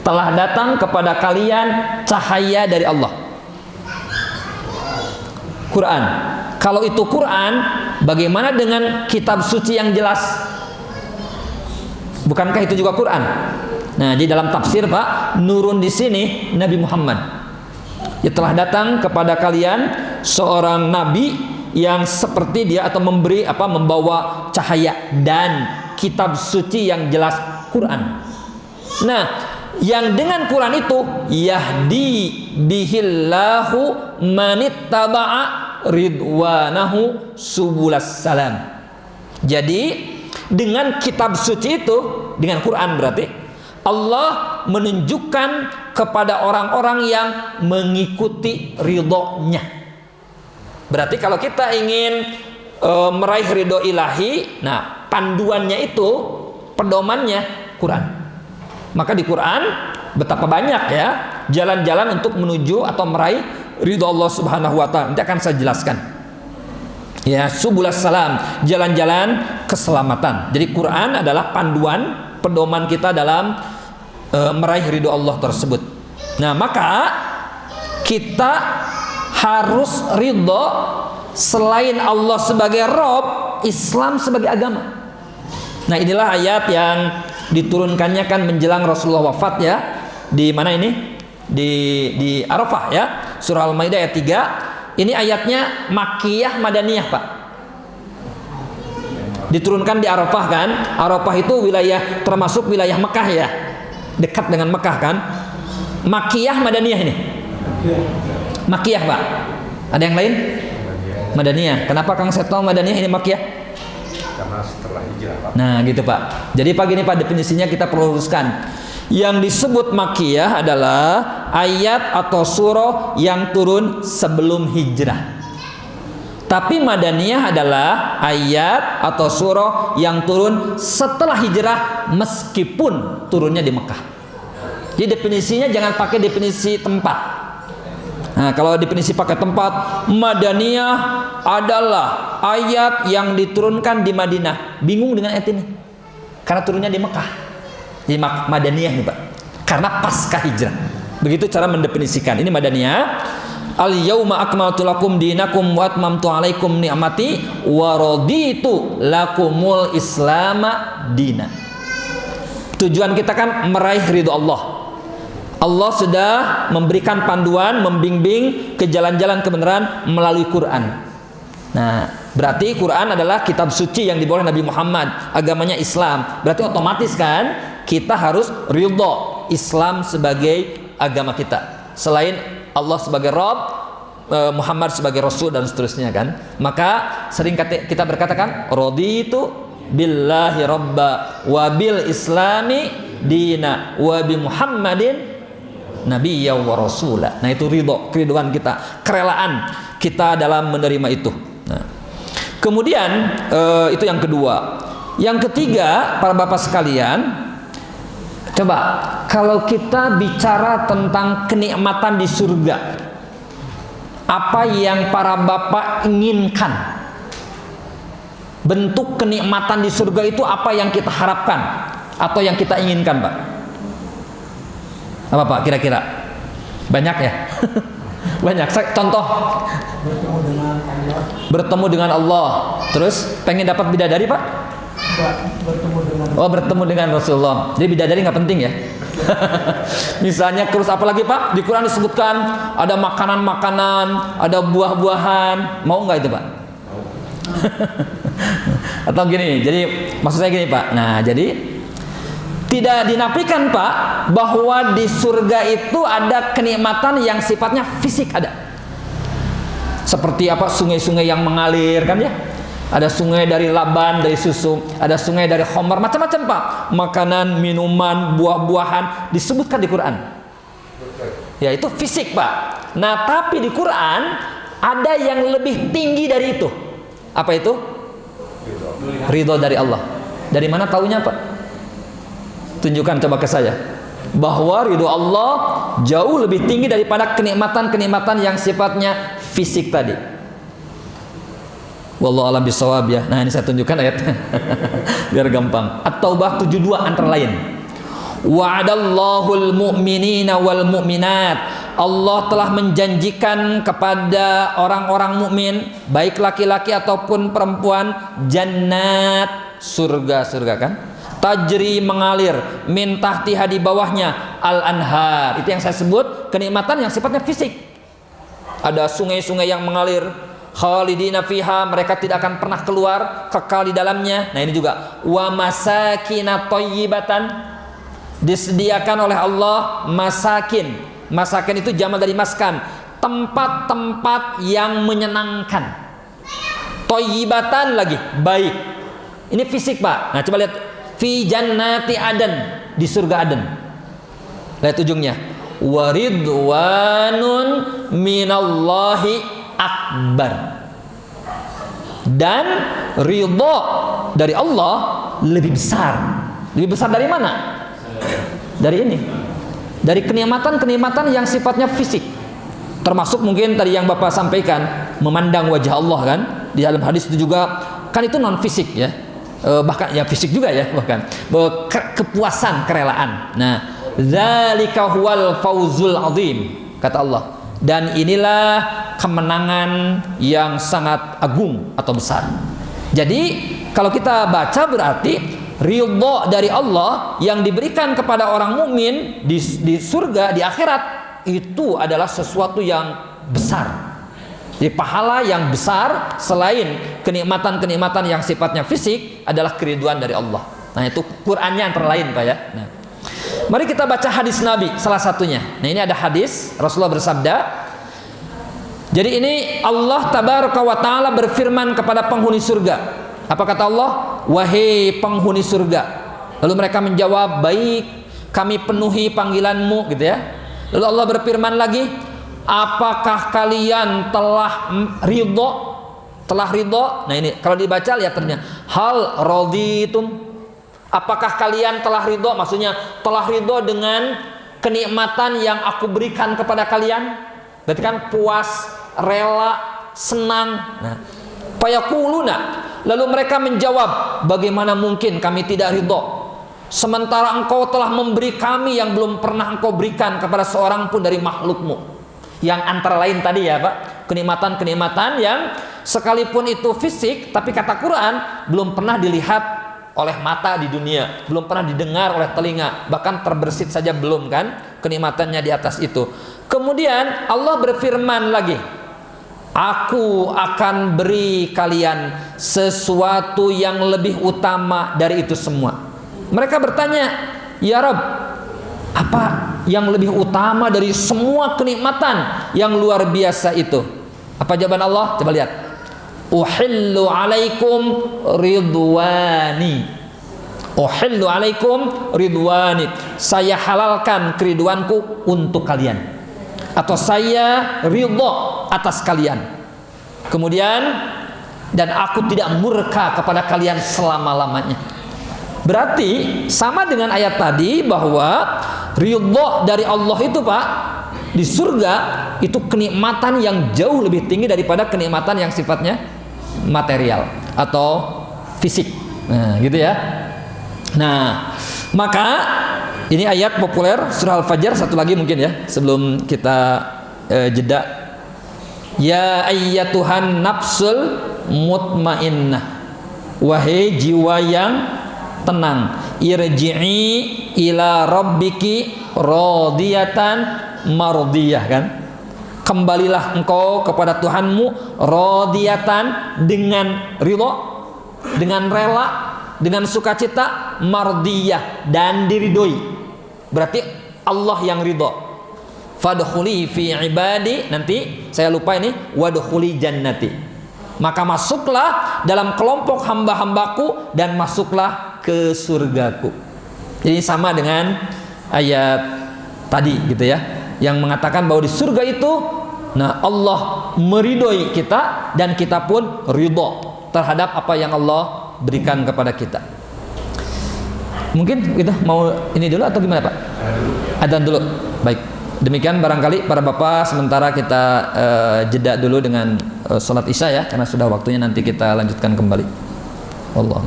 Telah datang kepada kalian cahaya dari Allah. Quran. Kalau itu Quran, bagaimana dengan kitab suci yang jelas? Bukankah itu juga Quran? Nah, di dalam tafsir, Pak, nurun di sini Nabi Muhammad. Ya, telah datang kepada kalian seorang nabi yang seperti dia atau membawa cahaya dan kitab suci yang jelas, Quran. Nah, yang dengan Quran itu yahdi bihillahu manittaba'a ridwanahu subulas salam. Jadi dengan kitab suci itu, dengan Quran berarti Allah menunjukkan kepada orang-orang yang mengikuti ridhonya. Berarti kalau kita ingin meraih ridho ilahi, nah panduannya itu, pedomannya Quran. Maka di Quran betapa banyak ya jalan-jalan untuk menuju atau meraih ridho Allah Subhanahu wa taala. Nanti akan saya jelaskan. Ya, subulas salam, jalan-jalan keselamatan. Jadi Quran adalah panduan, pedoman kita dalam meraih ridho Allah tersebut. Nah, maka kita harus ridho selain Allah sebagai Rabb, Islam sebagai agama. Nah, inilah ayat yang diturunkannya kan menjelang Rasulullah wafat ya. Di mana ini? Di Arafah ya. Surah Al-Maidah ayat 3. Ini ayatnya Makkiyah Madaniyah, Pak. Diturunkan di Arafah kan. Arafah itu wilayah, termasuk wilayah Mekah ya. Dekat dengan Mekah kan. Makkiyah Madaniyah ini. Makkiyah, Pak. Ada yang lain? Madaniyah. Kenapa Kang Seto Madaniyah ini Makkiyah? Karena setelah hijrah, Pak. Nah gitu, Pak. Jadi pagi ini Pak, definisinya kita perlu luruskan. Yang disebut Makkiyah adalah ayat atau surah yang turun sebelum hijrah. Tapi Madaniyah adalah ayat atau surah yang turun setelah hijrah meskipun turunnya di Mekah. Jadi definisinya jangan pakai definisi tempat. Nah, kalau definisi pakai tempat, Madaniyah adalah ayat yang diturunkan di Madinah. Bingung dengan ayat ini? Karena turunnya di Mekah. Jadi Madaniyah nih, Pak. Karena pasca hijrah. Begitu cara mendefinisikan. Ini Madaniyah. Al-yauma akmaltu lakum dinakum wa atmamtu alaikum ni'mati wa raditu lakumul islama dina. Tujuan kita kan meraih ridho Allah. Allah sudah memberikan panduan, membimbing ke jalan-jalan kebenaran melalui Quran. Nah, berarti Quran adalah kitab suci yang dibawa Nabi Muhammad, agamanya Islam. Berarti otomatis kan kita harus ridho Islam sebagai agama kita. Selain Allah sebagai Rabb, Muhammad sebagai Rasul dan seterusnya kan. Maka sering kita berkata kan, raditu billahi rabba wa bil islami dina wa bi Muhammadin nabiyya wa rasula. Nah, itu keriduan kita, kerelaan kita dalam menerima itu. Nah, kemudian itu yang kedua. Yang ketiga, para bapak sekalian, coba kalau kita bicara tentang kenikmatan di surga, apa yang para bapak inginkan? Bentuk kenikmatan di surga itu apa yang kita harapkan atau yang kita inginkan, Pak? Apa Pak kira-kira? Banyak ya? Banyak. Contoh, bertemu dengan Allah. Terus pengen dapat bidadari, Pak? Bertemu dengan Rasulullah. Jadi bidadari nggak penting ya? Misalnya, terus apa lagi Pak? Di Quran disebutkan ada makanan-makanan, ada buah-buahan. Mau nggak itu Pak? Atau gini, jadi maksud saya gini Pak. Nah, jadi tidak dinafikan Pak bahwa di surga itu ada kenikmatan yang sifatnya fisik ada. Seperti apa? Sungai-sungai yang mengalir kan ya? Ada sungai dari laban, dari susu, ada sungai dari khamar, macam-macam Pak. Makanan, minuman, buah-buahan disebutkan di Quran. Ya, itu fisik Pak. Nah, tapi di Quran ada yang lebih tinggi dari itu. Apa itu? Ridho dari Allah. Dari mana taunya Pak? Tunjukkan coba ke saya. Bahwa ridho Allah jauh lebih tinggi daripada kenikmatan-kenikmatan yang sifatnya fisik tadi. Wallahu a'lam bishawab ya. Nah, ini saya tunjukkan ayatnya biar gampang. At-Taubah 72 antara lain. Wa'adallahul mu'minina wal mu'minat. Allah telah menjanjikan kepada orang-orang mukmin, baik laki-laki ataupun perempuan, jannat, surga-surga kan? Tajri mengalir min tahtiha di bawahnya al-anhar. Itu yang saya sebut kenikmatan yang sifatnya fisik. Ada sungai-sungai yang mengalir, khalidina fiha, mereka tidak akan pernah keluar, kekal di dalamnya. Nah, ini juga wa masakina thayyibatan, disediakan oleh Allah masakin. Masakin itu jamak dari maskan, tempat-tempat yang menyenangkan. Thayyibatan lagi, baik. Ini fisik Pak. Nah, coba lihat fi jannati adan, di surga Aden. Lihat ujungnya. Waridwanun minallahi akbar. Dan ridho dari Allah lebih besar. Lebih besar dari mana? Dari ini. Dari kenikmatan-kenikmatan yang sifatnya fisik. Termasuk mungkin tadi yang Bapak sampaikan, memandang wajah Allah kan. Di dalam hadis itu juga kan itu non fisik ya. Bahkan ya fisik juga ya, bahkan kepuasan, kerelaan. Nah, dzalika huwal fauzul azim, kata Allah. Dan inilah kemenangan yang sangat agung atau besar. Jadi kalau kita baca berarti ridho dari Allah yang diberikan kepada orang mukmin di surga, di akhirat, itu adalah sesuatu yang besar. Jadi pahala yang besar selain kenikmatan-kenikmatan yang sifatnya fisik adalah keriduan dari Allah. Nah, itu Qur'annya antara lain Pak ya. Nah, mari kita baca hadis Nabi salah satunya. Nah, ini ada hadis Rasulullah bersabda. Jadi ini Allah tabaraka wa ta'ala berfirman kepada penghuni surga. Apa kata Allah? Wahai penghuni surga. Lalu mereka menjawab, baik, kami penuhi panggilanmu gitu ya. Lalu Allah berfirman lagi, apakah kalian telah ridho? Telah ridho? Nah, ini kalau dibaca lihat ternyata hal raditum. Apakah kalian telah ridho? Maksudnya telah ridho dengan kenikmatan yang aku berikan kepada kalian. Berarti kan puas, rela, senang. Nah, fayaquluna, lalu mereka menjawab, bagaimana mungkin kami tidak ridho sementara engkau telah memberi kami yang belum pernah engkau berikan kepada seorang pun dari makhlukmu. Yang antara lain tadi ya Pak, kenikmatan-kenikmatan yang sekalipun itu fisik, tapi kata Quran belum pernah dilihat oleh mata di dunia, belum pernah didengar oleh telinga, bahkan terbersit saja belum kan kenikmatannya di atas itu. Kemudian Allah berfirman lagi, aku akan beri kalian sesuatu yang lebih utama dari itu semua. Mereka bertanya, ya Rabb, apa yang lebih utama dari semua kenikmatan yang luar biasa itu? Apa jawaban Allah? Coba lihat. Uhillu alaikum ridwani. Uhillu alaikum ridwani. Saya halalkan keriduanku untuk kalian. Atau saya ridho atas kalian. Kemudian, dan aku tidak murka kepada kalian selama-lamanya. Berarti sama dengan ayat tadi bahwa ridho dari Allah itu Pak, di surga itu kenikmatan yang jauh lebih tinggi daripada kenikmatan yang sifatnya material atau fisik. Nah, gitu ya. Nah, maka ini ayat populer surah Al-Fajr, satu lagi mungkin ya sebelum kita jeda. Ya ayyatuhan nafsul mutmainnah, wahai jiwa yang tenang, irji'i ila rabbiki radiyatan mardiyah, kan? Kembalilah engkau kepada Tuhanmu radiyatan, dengan ridho, dengan rela, dengan sukacita, mardiyah, dan diridhoi. Berarti Allah yang ridho. Fadkhuli fi ibadi, nanti saya lupa ini, wadkhuli jannati. Maka masuklah dalam kelompok hamba-hambaku dan masuklah ke surgaku. Jadi sama dengan ayat tadi gitu ya, yang mengatakan bahwa di surga itu, nah Allah meridhoi kita dan kita pun ridho terhadap apa yang Allah berikan kepada kita. Mungkin kita mau ini dulu atau gimana Pak? Adzan dulu. Baik. Demikian barangkali para bapak, sementara kita jeda dulu dengan sholat isya ya, karena sudah waktunya, nanti kita lanjutkan kembali. Allah.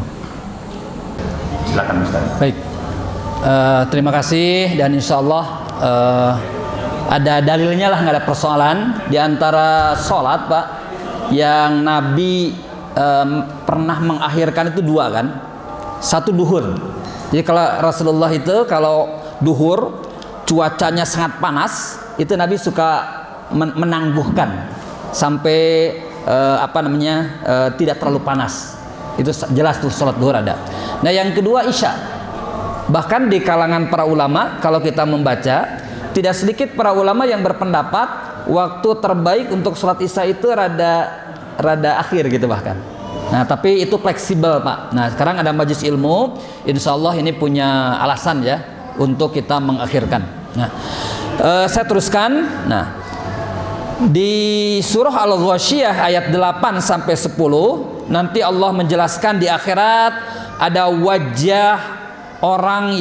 Silakan Ustaz. Baik. Terima kasih, dan insya Allah ada dalilnya lah, nggak ada persoalan. Di antara sholat Pak, yang Nabi pernah mengakhirkan itu dua kan. Satu duhur. Jadi kalau Rasulullah itu kalau duhur cuacanya sangat panas, itu Nabi suka menangguhkan sampai tidak terlalu panas. Itu jelas tuh sholat duhur ada. Nah yang kedua isya. Bahkan di kalangan para ulama, kalau kita membaca, tidak sedikit para ulama yang berpendapat waktu terbaik untuk sholat isya itu rada akhir gitu bahkan. Nah tapi itu fleksibel Pak. Nah sekarang ada majelis ilmu, insya Allah ini punya alasan ya untuk kita mengakhirkan. Nah, saya teruskan. Nah, di surah Al-Ghasyiyah ayat 8 sampai 10 nanti Allah menjelaskan di akhirat ada wajah orang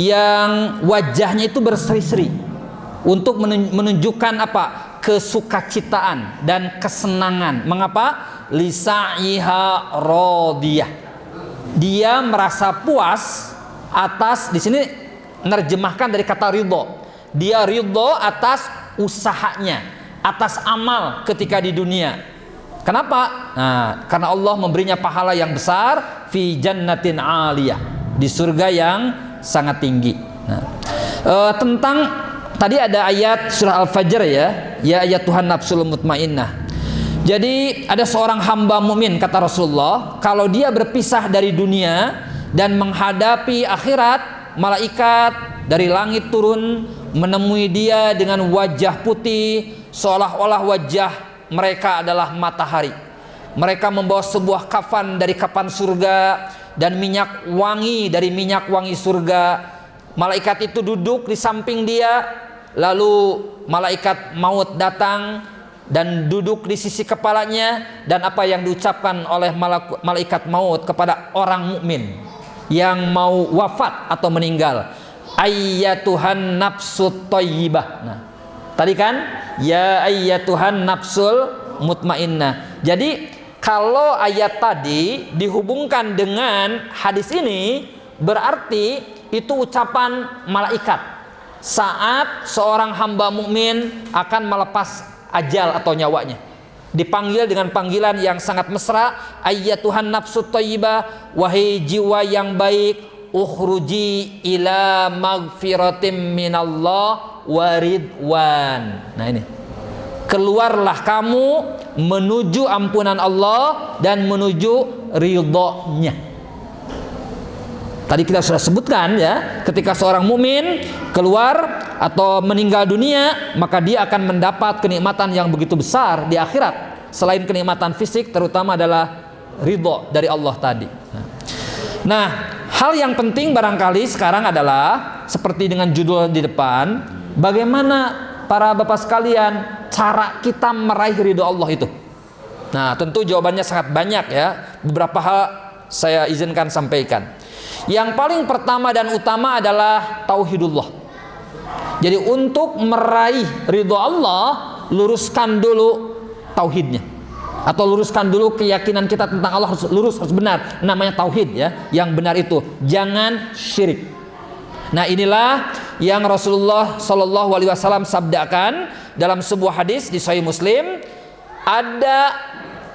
yang wajahnya itu berseri-seri untuk menunjukkan apa? Kesukacitaan dan kesenangan. Mengapa? Lisa'iha radiyah. Dia merasa puas atas, di sini nerjemahkan dari kata ridho. Dia ridho atas usahanya, atas amal ketika di dunia. Kenapa? Nah, karena Allah memberinya pahala yang besar, fi jannatin aliyah, di surga yang sangat tinggi. Nah, tentang tadi ada ayat surah Al-Fajr ya ayat Tuhan nafsul mutmainnah. Jadi ada seorang hamba mukmin kata Rasulullah, kalau dia berpisah dari dunia dan menghadapi akhirat, malaikat dari langit turun menemui dia dengan wajah putih, seolah-olah wajah mereka adalah matahari. Mereka membawa sebuah kafan dari kafan surga dan minyak wangi dari minyak wangi surga. Malaikat itu duduk di samping dia, lalu malaikat maut datang dan duduk di sisi kepalanya, dan apa yang diucapkan oleh malaikat maut kepada orang mukmin yang mau wafat atau meninggal, ayyatuhan nafsut thayyibah. Nah, tadi kan ya ayyatuhan nafsul mutmainnah. Jadi kalau ayat tadi dihubungkan dengan hadis ini, berarti itu ucapan malaikat saat seorang hamba mukmin akan melepas ajal atau nyawanya. Dipanggil dengan panggilan yang sangat mesra, ayyatuhan nafsut thayyibah, wahai jiwa yang baik, ukhruji ila magfiratim minallah waridwan. Nah ini, keluarlah kamu menuju ampunan Allah dan menuju ridhonya. Tadi kita sudah sebutkan ya, ketika seorang mukmin keluar atau meninggal dunia, maka dia akan mendapat kenikmatan yang begitu besar di akhirat. Selain kenikmatan fisik, terutama adalah ridho dari Allah tadi. Nah, hal yang penting barangkali sekarang adalah seperti dengan judul di depan, bagaimana para bapak sekalian cara kita meraih ridho Allah itu. Nah, tentu jawabannya sangat banyak ya. Beberapa hal saya izinkan sampaikan. Yang paling pertama dan utama adalah tauhidullah. Jadi untuk meraih ridho Allah, luruskan dulu tauhidnya, atau luruskan dulu keyakinan kita tentang Allah, harus lurus, harus benar. Namanya tauhid ya, yang benar itu, jangan syirik. Nah, inilah yang Rasulullah Shallallahu Alaihi Wasallam sabdakan dalam sebuah hadis di Sahih Muslim. Ada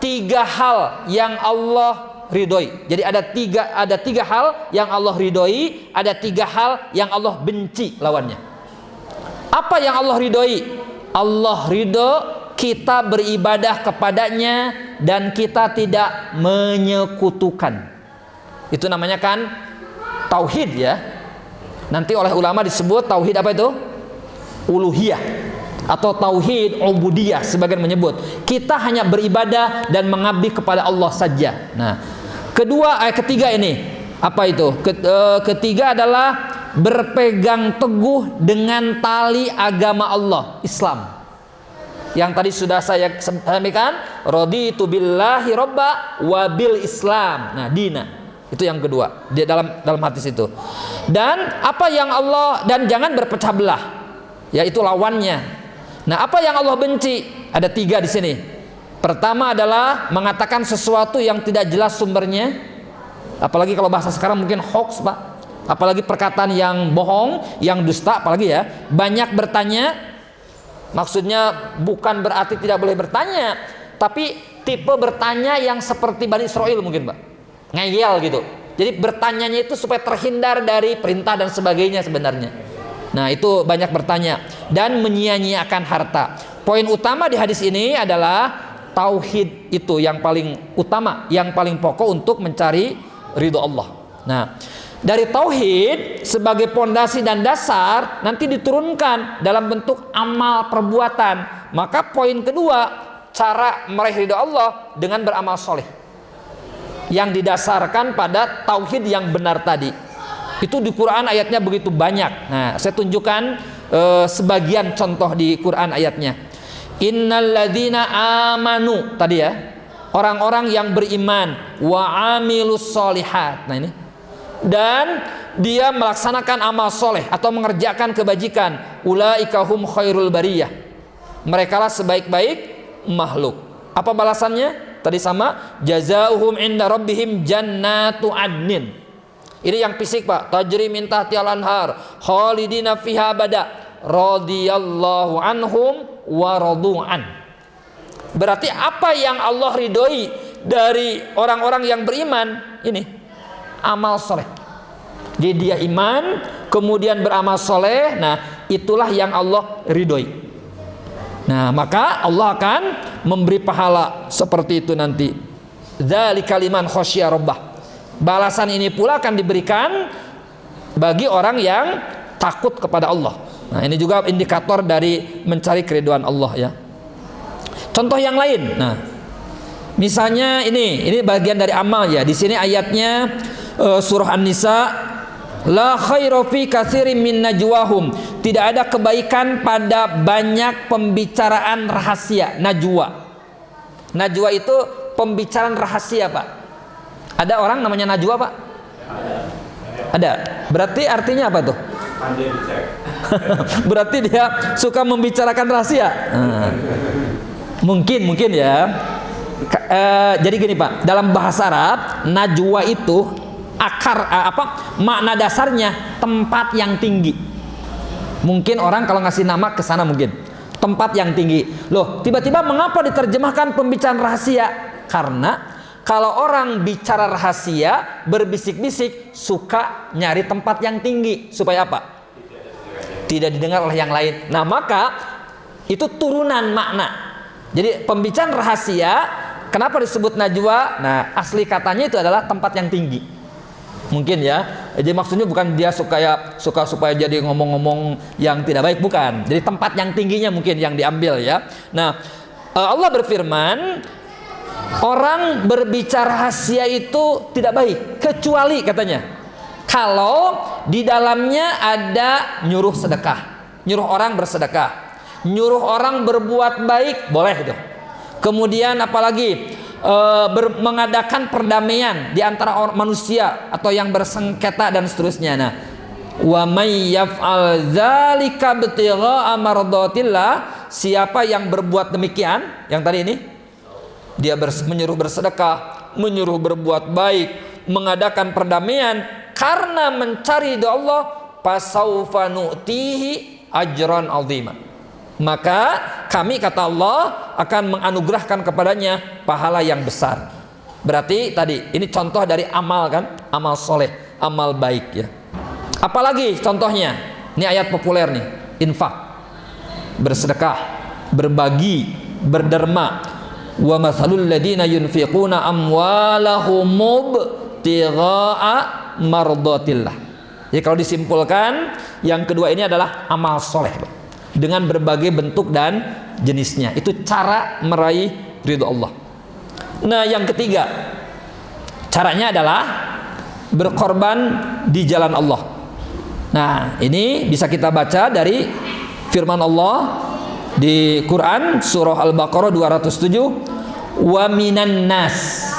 3 hal yang Allah ridhoi. Jadi ada tiga hal yang Allah ridhoi, ada 3 hal yang Allah benci lawannya. Apa yang Allah ridhoi? Allah ridho kita beribadah kepadanya dan kita tidak menyekutukan. Itu namanya kan tauhid ya. Nanti oleh ulama disebut tauhid apa itu? Uluhiyah atau tauhid ubudiyah, sebagian menyebut. Kita hanya beribadah dan mengabdi kepada Allah saja. Nah, ketiga ini apa itu? Ketiga adalah berpegang teguh dengan tali agama Allah, Islam. Yang tadi sudah saya sampaikan, raditu billahi robba wa bil Islam. Nah, dina. Itu yang kedua di dalam hadis itu. Dan apa yang Allah, dan jangan berpecah belah. Yaitu lawannya. Nah, apa yang Allah benci? Ada 3 di sini. Pertama adalah mengatakan sesuatu yang tidak jelas sumbernya. Apalagi kalau bahasa sekarang mungkin hoax, Pak. Apalagi perkataan yang bohong, yang dusta, apalagi ya. Banyak bertanya. Maksudnya bukan berarti tidak boleh bertanya, tapi tipe bertanya yang seperti Bani Israil mungkin, Pak. Ngeyel gitu. Jadi bertanyanya itu supaya terhindar dari perintah dan sebagainya sebenarnya. Nah, itu banyak bertanya dan menyia-nyiakan harta. Poin utama di hadis ini adalah tauhid itu yang paling utama, yang paling pokok untuk mencari ridho Allah. Nah, dari tauhid sebagai pondasi dan dasar nanti diturunkan dalam bentuk amal perbuatan. Maka poin kedua, cara meraih ridho Allah dengan beramal soleh yang didasarkan pada tauhid yang benar tadi. Itu di Quran ayatnya begitu banyak. Nah, saya tunjukkan sebagian contoh di Quran ayatnya. Innalladzina amanu, tadi ya, orang-orang yang beriman, wa amilus solihat. Nah ini, dan dia melaksanakan amal soleh atau mengerjakan kebajikan, ulaika hum khairul bariyah, merekalah sebaik-baik makhluk. Apa balasannya? Tadi sama, jazaohum inda rabbihim jannatu adnin. Ini yang fisik, Pak. Tajri min tahtihal anhar khalidina fiha abada radhiyallahu anhum wa radu'an. Berarti apa yang Allah ridhoi dari orang-orang yang beriman ini? Amal soleh. Jadi dia iman, kemudian beramal soleh. Nah, itulah yang Allah ridhoi. Nah, maka Allah akan memberi pahala seperti itu nanti. Dzalika liman khasyiya rabbah. Balasan ini pula akan diberikan bagi orang yang takut kepada Allah. Nah, ini juga indikator dari mencari keridhaan Allah ya. Contoh yang lain. Nah, misalnya ini bagian dari amal ya. Di sini ayatnya surah An-Nisa, la khaira fi katsirin min najwahum. Tidak ada kebaikan pada banyak pembicaraan rahasia. Najwa itu pembicaraan rahasia, Pak. Ada orang namanya najwa, Pak? Ada. Berarti artinya apa tuh? Berarti dia suka membicarakan rahasia. Mungkin ya. Jadi gini, Pak, dalam bahasa Arab najwa itu makna dasarnya tempat yang tinggi. Mungkin orang kalau ngasih nama ke sana mungkin tempat yang tinggi. Loh, tiba-tiba mengapa diterjemahkan pembicaraan rahasia? Karena kalau orang bicara rahasia, berbisik-bisik, suka nyari tempat yang tinggi. Supaya apa? Tidak didengar oleh yang lain. Nah, maka itu turunan makna. Jadi pembicaraan rahasia, kenapa disebut najwa? Nah, asli katanya itu adalah tempat yang tinggi. Mungkin ya. Jadi maksudnya bukan dia suka supaya jadi ngomong-ngomong yang tidak baik, bukan. Jadi tempat yang tingginya mungkin yang diambil ya. Nah, Allah berfirman, orang berbicara rahasia itu tidak baik, kecuali katanya kalau di dalamnya ada nyuruh sedekah, nyuruh orang bersedekah, nyuruh orang berbuat baik, boleh itu. Kemudian apalagi mengadakan perdamaian di antara manusia atau yang bersengketa dan seterusnya. Nah, wa may yaf'al dzalika ibtigha'a mardatillah, siapa yang berbuat demikian, yang tadi ini dia menyuruh bersedekah, menyuruh berbuat baik, mengadakan perdamaian karena mencari ridha Allah, fasaufa nu'tihi ajran 'azima. Maka kami, kata Allah, akan menganugerahkan kepadanya pahala yang besar. Berarti tadi ini contoh dari amal kan, amal soleh, amal baik ya. Apalagi contohnya, ini ayat populer nih, infak, bersedekah, berbagi, berderma. Wa mathalul ladina yunfiquna amwalahum mubtigha'a mardatillah. Jadi kalau disimpulkan, yang kedua ini adalah amal soleh dengan berbagai bentuk dan jenisnya. Itu cara meraih ridho Allah. Nah, yang ketiga, caranya adalah berkorban di jalan Allah. Nah, ini bisa kita baca dari firman Allah di Quran surah Al-Baqarah 207, wa minan nas,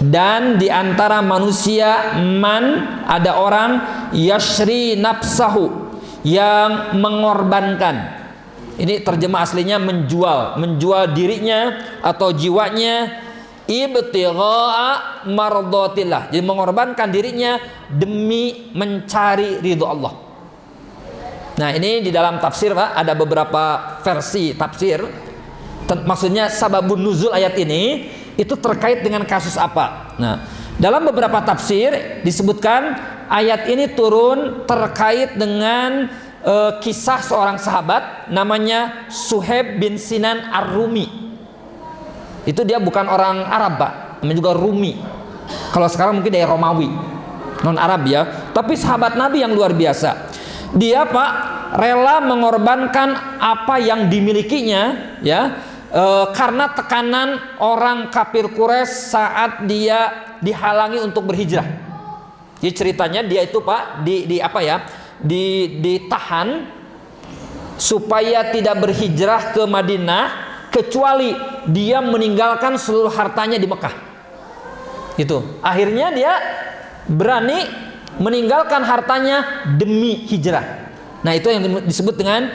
dan di antara manusia man, ada orang yashri nafsahu, yang mengorbankan. Ini terjemah aslinya menjual dirinya atau jiwanya, ibtigha'a mardatillah, jadi mengorbankan dirinya demi mencari ridho Allah. Nah, ini di dalam tafsir Pak, ada beberapa versi tafsir. Maksudnya sababun nuzul ayat ini itu terkait dengan kasus apa. Nah, dalam beberapa tafsir disebutkan ayat ini turun terkait dengan kisah seorang sahabat namanya Suhaib bin Sinan Ar-Rumi. Itu dia bukan orang Arab Pak, namanya juga Rumi. Kalau sekarang mungkin dari Romawi, non Arab ya, tapi sahabat Nabi yang luar biasa. Dia Pak rela mengorbankan apa yang dimilikinya ya, karena tekanan orang kafir Quraisy saat dia dihalangi untuk berhijrah. Jadi ceritanya dia itu Pak ditahan supaya tidak berhijrah ke Madinah, kecuali dia meninggalkan seluruh hartanya di Mekah. Itu akhirnya dia berani meninggalkan hartanya demi hijrah. Nah, itu yang disebut dengan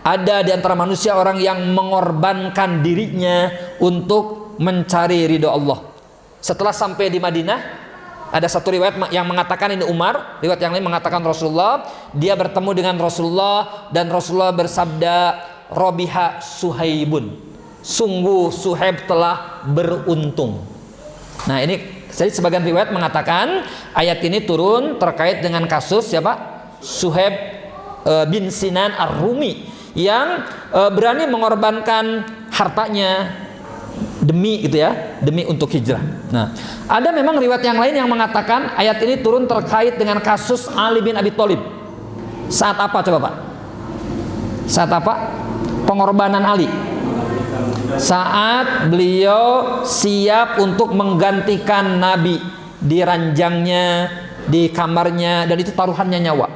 ada di antara manusia orang yang mengorbankan dirinya untuk mencari ridho Allah. Setelah sampai di Madinah, ada satu riwayat yang mengatakan ini Umar, riwayat yang lain mengatakan Rasulullah. Dia bertemu dengan Rasulullah dan Rasulullah bersabda, Robiha Suhaibun, sungguh Suhaib telah beruntung. Nah, ini jadi sebagian riwayat mengatakan ayat ini turun terkait dengan kasus siapa? Suhaib bin Sinan Ar-Rumi yang berani mengorbankan hartanya demi demi untuk hijrah. Nah, ada memang riwayat yang lain yang mengatakan ayat ini turun terkait dengan kasus Ali bin Abi Thalib. Saat apa coba Pak? Saat apa? Pengorbanan Ali. Saat beliau siap untuk menggantikan Nabi di ranjangnya, di kamarnya, dan itu taruhannya nyawa.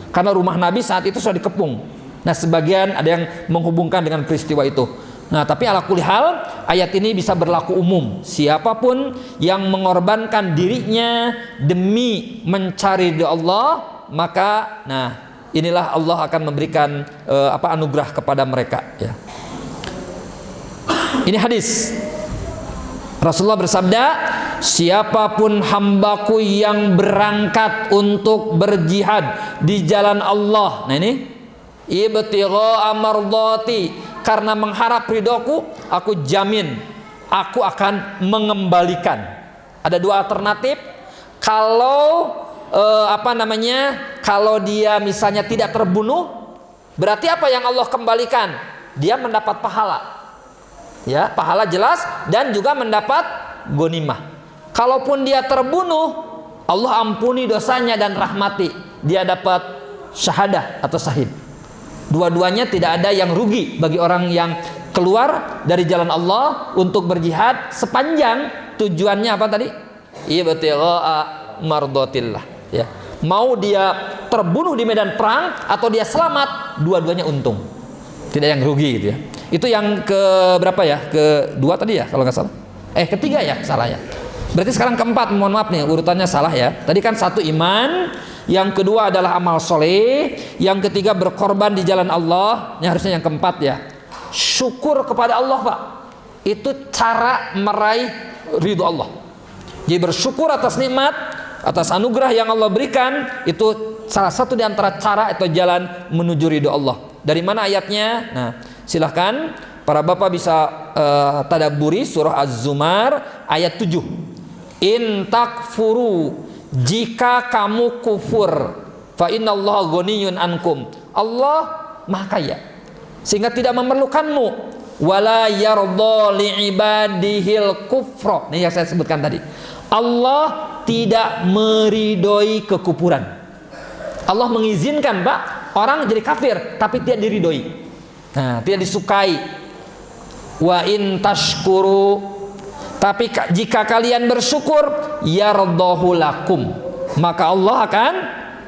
Karena rumah Nabi saat itu sudah dikepung. Nah, sebagian ada yang menghubungkan dengan peristiwa itu. Nah, tapi ala kulli hal ayat ini bisa berlaku umum. Siapapun yang mengorbankan dirinya demi mencari ridha Allah, maka inilah Allah akan memberikan anugerah kepada mereka ya. Ini hadis Rasulullah bersabda, siapapun hambaku yang berangkat untuk berjihad di jalan Allah. Nah, ini ibtigha'a mardhati, karena mengharap ridhoku, aku jamin aku akan mengembalikan. Ada dua alternatif. Kalau kalau dia misalnya tidak terbunuh, berarti apa yang Allah kembalikan? Dia mendapat pahala. Ya, pahala jelas, dan juga mendapat ghanimah. Kalaupun dia terbunuh, Allah ampuni dosanya dan rahmati. Dia dapat syahadah atau syahid. Dua-duanya tidak ada yang rugi bagi orang yang keluar dari jalan Allah untuk berjihad, sepanjang tujuannya apa tadi? Ibtigha'a mardhatillah. Ya, mau dia terbunuh di medan perang atau dia selamat, dua-duanya untung, tidak yang rugi gitu ya. Itu yang ke berapa ya? Kedua tadi ya kalau nggak salah. Ketiga ya, salah ya. Berarti sekarang keempat, mohon maaf nih urutannya salah ya. Tadi kan satu iman, yang kedua adalah amal soleh, yang ketiga berkorban di jalan Allah. Ini harusnya yang keempat ya. Syukur kepada Allah, Pak. Itu cara meraih ridho Allah. Jadi bersyukur atas nikmat, atas anugerah yang Allah berikan, itu salah satu di antara cara atau jalan menuju ridho Allah. Dari mana ayatnya? Nah, silahkan para bapak bisa tadabburi surah Az-Zumar ayat 7. In takfuru, jika kamu kufur, fa innallaha ghaniyun ankum, Allah maha kaya sehingga tidak memerlukanmu. Wala yardha li'ibadihil kufra. Ini yang saya sebutkan tadi. Allah tidak meridoi kekufuran. Allah mengizinkan, Pak, orang jadi kafir tapi tidak diridoi. Nah, tidak disukai. Wa in tashkuru, tapi jika kalian bersyukur, yardhahu lakum, maka Allah akan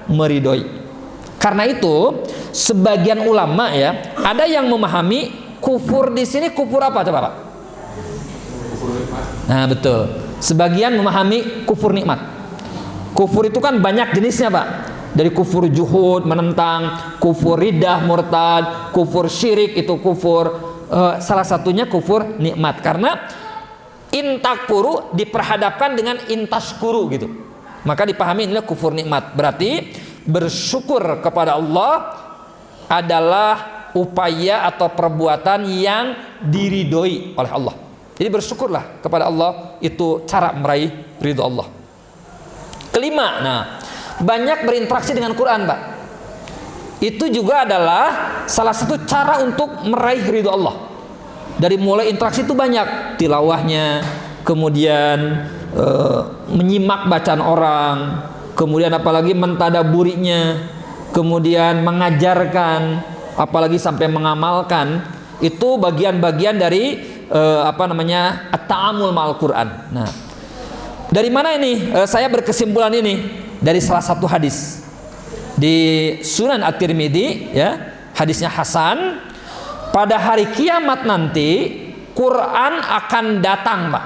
meridoi. Karena itu sebagian ulama ya, ada yang memahami kufur di sini kufur apa coba, Pak? Nah, betul. Sebagian memahami kufur nikmat. Kufur itu kan banyak jenisnya, Pak. Dari kufur juhud, menentang, kufur riddah, murtad, kufur syirik, itu kufur. Salah satunya kufur nikmat. Karena intakfuru diperhadapkan dengan intashkuru gitu. Maka dipahami inilah kufur nikmat. Berarti bersyukur kepada Allah adalah upaya atau perbuatan yang diridhoi oleh Allah. Jadi bersyukurlah kepada Allah, itu cara meraih ridho Allah. Kelima, nah, banyak berinteraksi dengan Quran, Pak. Itu juga adalah salah satu cara untuk meraih ridho Allah. Dari mulai interaksi itu banyak, tilawahnya, kemudian menyimak bacaan orang, kemudian apalagi mentadaburinya, kemudian mengajarkan, apalagi sampai mengamalkan. Itu bagian-bagian dari at-ta'amul ma'al Quran. Nah, dari mana ini? Saya berkesimpulan ini dari salah satu hadis di Sunan At-Tirmidzi ya, hadisnya hasan. Pada hari kiamat nanti Quran akan datang, Pak.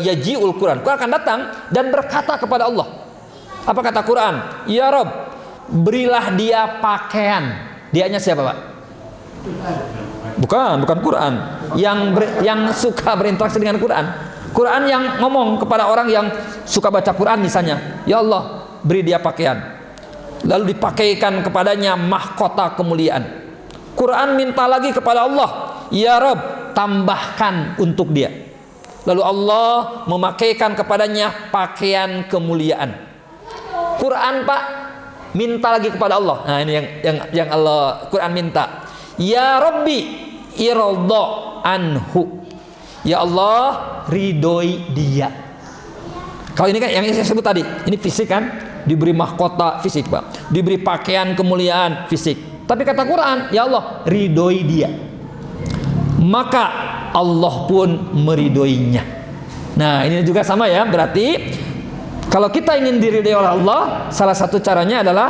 Yaji'ul Quran akan datang dan berkata kepada Allah. Apa kata Quran? Ya Rabb, berilah dia pakaian. Dianya siapa, Pak? Bukan Quran. Yang suka berinteraksi dengan Quran. Quran yang ngomong kepada orang yang suka baca Quran misalnya, ya Allah, beri dia pakaian. Lalu dipakaikan kepadanya mahkota kemuliaan. Quran minta lagi kepada Allah, ya Rabb, tambahkan untuk dia. Lalu Allah memakaikan kepadanya pakaian kemuliaan. Quran, Pak, minta lagi kepada Allah. Nah, ini yang Allah Quran minta. Ya Rabbi, iradha anhu. Ya Allah, ridhoi dia. Kalau ini kan yang saya sebut tadi, ini fisik kan, diberi mahkota fisik, Pak. Diberi pakaian kemuliaan fisik. Tapi kata Quran, ya Allah, ridhoi dia. Maka Allah pun meridhoinya. Nah, ini juga sama ya, berarti kalau kita ingin diridhoi oleh Allah, salah satu caranya adalah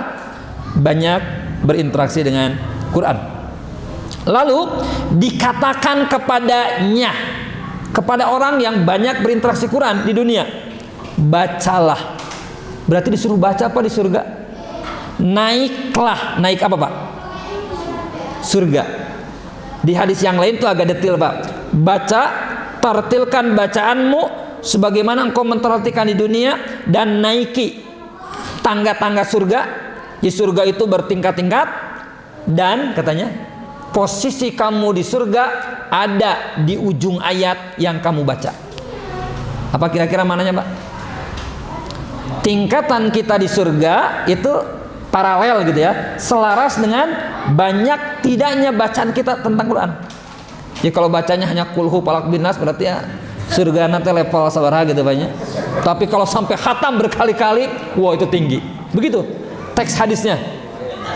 banyak berinteraksi dengan Quran. Lalu dikatakan kepadanya, kepada orang yang banyak berinteraksi Quran di dunia, bacalah. Berarti disuruh baca apa di surga? Naiklah. Naik apa, Pak? Surga. Di hadis yang lain itu agak detail, Pak. Baca, tartilkan bacaanmu sebagaimana engkau mentartilkan di dunia, dan naiki tangga-tangga surga. Di surga itu bertingkat-tingkat. Dan katanya posisi kamu di surga ada di ujung ayat yang kamu baca. Apa kira-kira mananya, Pak? Tingkatan kita di surga itu paralel gitu ya, selaras dengan banyak tidaknya bacaan kita tentang Quran. Ya kalau bacanya hanya kulhu falak binas berarti ya surga nanti level sabaraha gitu banyak. Tapi kalau sampai khatam berkali-kali, wah itu tinggi. Begitu teks hadisnya